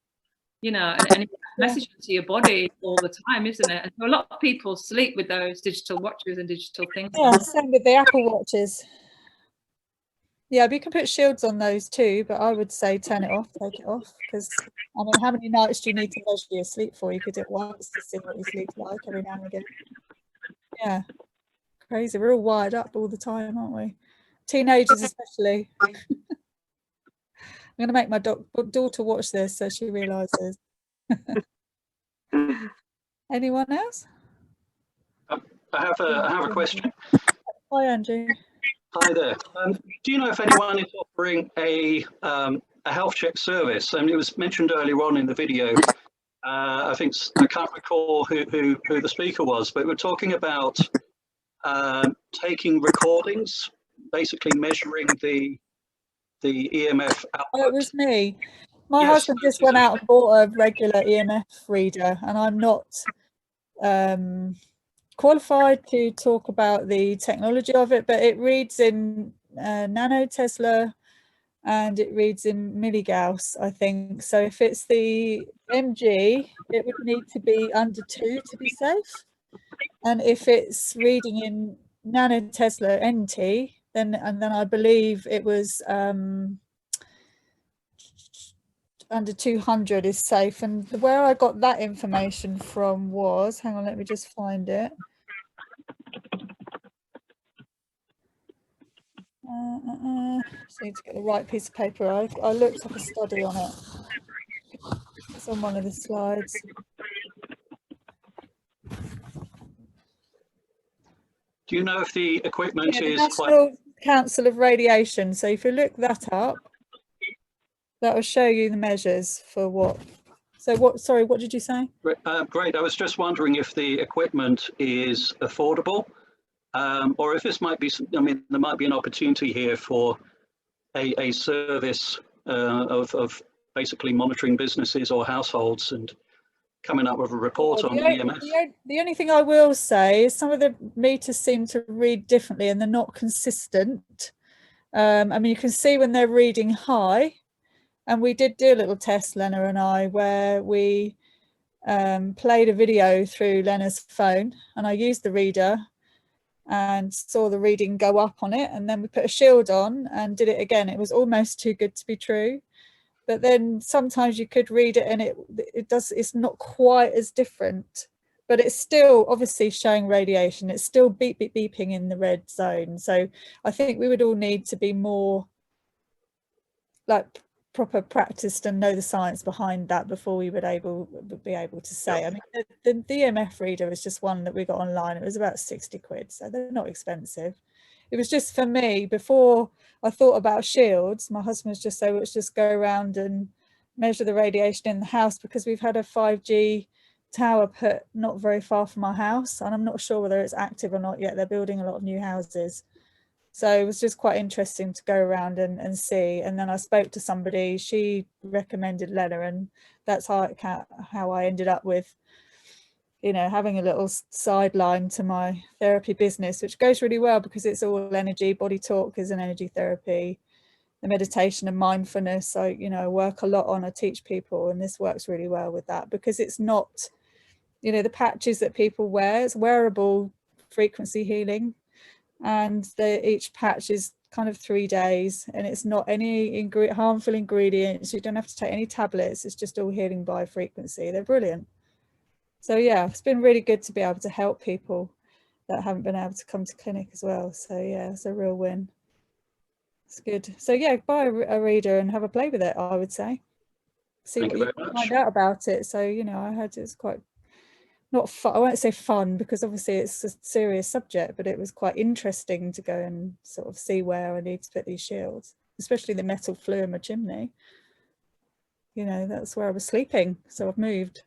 you know, and it's messaging to your body all the time, isn't it? And so a lot of people sleep with those digital watches and digital things. Yeah, same with the Apple Watches. Yeah, but you can put shields on those too, but I would say turn it off, take it off, because I mean, how many nights do you need to measure your sleep for? You could do it once to see what your sleep's like every now and again. Yeah, crazy. We're all wired up all the time, aren't we? Teenagers especially. I'm going to make my daughter watch this so she realises. Anyone else? I have a question. Hi, Andrew. Hi there. Do you know if anyone is offering a health check service? I mean, it was mentioned earlier on in the video. I can't recall who the speaker was, but we're talking about taking recordings, basically measuring the EMF output. Oh, it was me. My husband just went out and bought a regular EMF reader, and I'm not qualified to talk about the technology of it, but it reads in nano Tesla and it reads in milligauss, I think. So if it's the MG, it would need to be under 2 to be safe. And if it's reading in nanotesla NT, then I believe it was under 200 is safe. And where I got that information from was, hang on, let me just find it. Just need to get the right piece of paper. I looked up a study on it. It's on one of the slides. Do you know if the equipment The is National Council of Radiation. So if you look that up, that will show you the measures for what. So what, sorry, what did you say? Great. I was just wondering if the equipment is affordable, or if this might be, I mean, there might be an opportunity here for a service of basically monitoring businesses or households and coming up with a report on EMF. The only thing I will say is some of the meters seem to read differently and they're not consistent. I mean, you can see when they're reading high, and we did do a little test, Lena and I, where we played a video through Lena's phone, and I used the reader and saw the reading go up on it, and then we put a shield on and did it again. It was almost too good to be true. But then sometimes you could read it and it's not quite as different, but it's still obviously showing radiation. It's still beeping in the red zone. So I think we would all need to be more like proper practiced and know the science behind that before we would be able to say. I mean, the EMF reader is just one that we got online. It was about 60 quid, so they're not expensive. It was just for me, before I thought about shields, my husband was just saying, let's just go around and measure the radiation in the house, because we've had a 5G tower put not very far from our house, and I'm not sure whether it's active or not yet. They're building a lot of new houses. So it was just quite interesting to go around and see. And then I spoke to somebody, she recommended Lena, and that's how I ended up with, you know, having a little sideline to my therapy business, which goes really well because it's all energy. Body talk is an energy therapy, the meditation and mindfulness. I, you know, work a lot on, I teach people, and this works really well with that because it's not, you know, the patches that people wear, it's wearable frequency healing. And each patch is kind of 3 days, and it's not any harmful ingredients. You don't have to take any tablets. It's just all healing by frequency. They're brilliant. So yeah, it's been really good to be able to help people that haven't been able to come to clinic as well. So yeah, it's a real win. It's good. So yeah, buy a reader and have a play with it, I would say. See what you can find out about it. So, you know, I heard it's quite, not fun, I won't say fun because obviously it's a serious subject, but it was quite interesting to go and sort of see where I need to put these shields, especially the metal flue in my chimney. You know, that's where I was sleeping, so I've moved.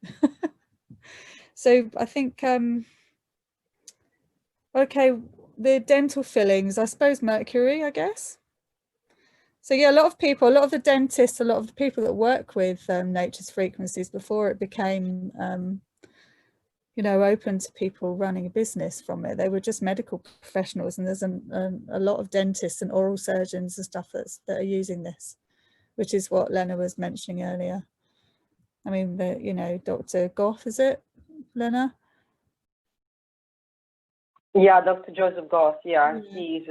So I think, okay, the dental fillings, I suppose mercury, I guess. So yeah, a lot of people, a lot of the dentists, a lot of the people that work with nature's frequencies before it became, you know, open to people running a business from it. They were just medical professionals, and there's a lot of dentists and oral surgeons and stuff that are using this, which is what Lena was mentioning earlier. I mean, you know, Dr. Goff, is it, Lena? Yeah, Dr. Joseph Goff. Yeah, he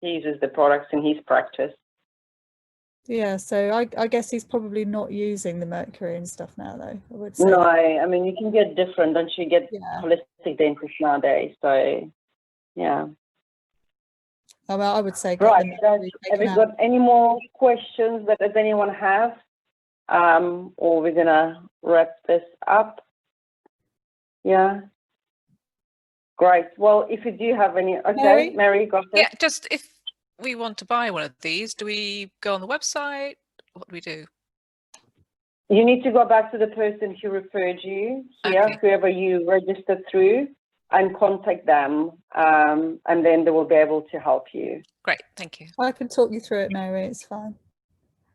uses the products in his practice. Yeah, so I guess he's probably not using the mercury and stuff now, though, I would say. No, I mean, you can get different, don't you get holistic dentists nowadays, so yeah. Oh, well, I would say right, have we got any more questions that does anyone have? Or we're gonna wrap this up? Yeah. Great. Well, if you do have any, okay, Mary, go ahead. Yeah, just if we want to buy one of these, do we go on the website? What do we do? You need to go back to the person who referred you here, whoever you registered through, and contact them, and then they will be able to help you. Great, thank you. I can talk you through it, Mary, it's fine.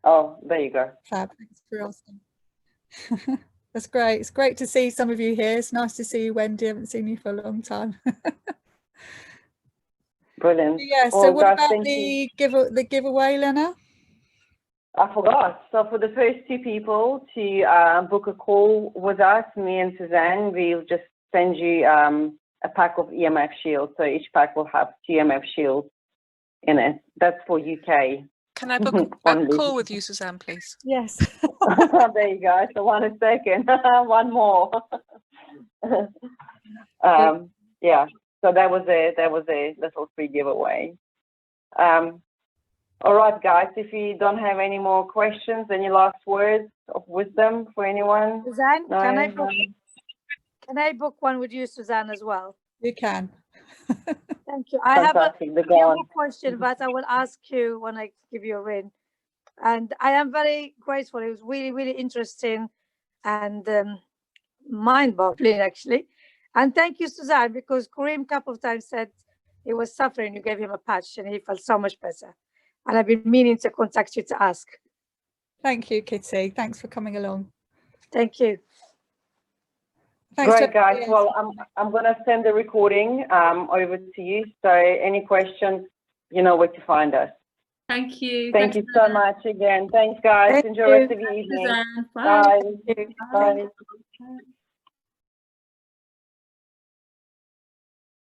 Oh, there you go. Fab, thanks for asking. That's great. It's great to see some of you here. It's nice to see you, Wendy. I haven't seen you for a long time. Brilliant. Yeah, so what about the giveaway, Lena? I forgot. So for the first 2 people to book a call with us, me and Suzanne, we'll just send you a pack of EMF shields. So each pack will have 2 EMF shields in it. That's for UK. Can I book a call with you, Suzanne, please? Yes. There you go. So 1 second. One more. Yeah. So that was a little free giveaway. All right, guys. If you don't have any more questions, any last words of wisdom for anyone? Suzanne, No? can I book one with you, Suzanne, as well? You can. Thank you. I have a Fantastic. few question, but I will ask you when I give you a ring. And I am very grateful. It was really, really interesting and mind-boggling, actually. And thank you, Suzanne, because Kareem a couple of times said he was suffering. You gave him a patch and he felt so much better. And I've been meaning to contact you to ask. Thank you, Kitty. Thanks for coming along. Thank you. Thanks, Great, guys. Well, I'm going to send the recording over to you. So any questions, you know where to find us. Thank you. Thank you so much again. Thanks, guys. Enjoy the rest of your evening. Suzanne. Bye. Bye. Bye.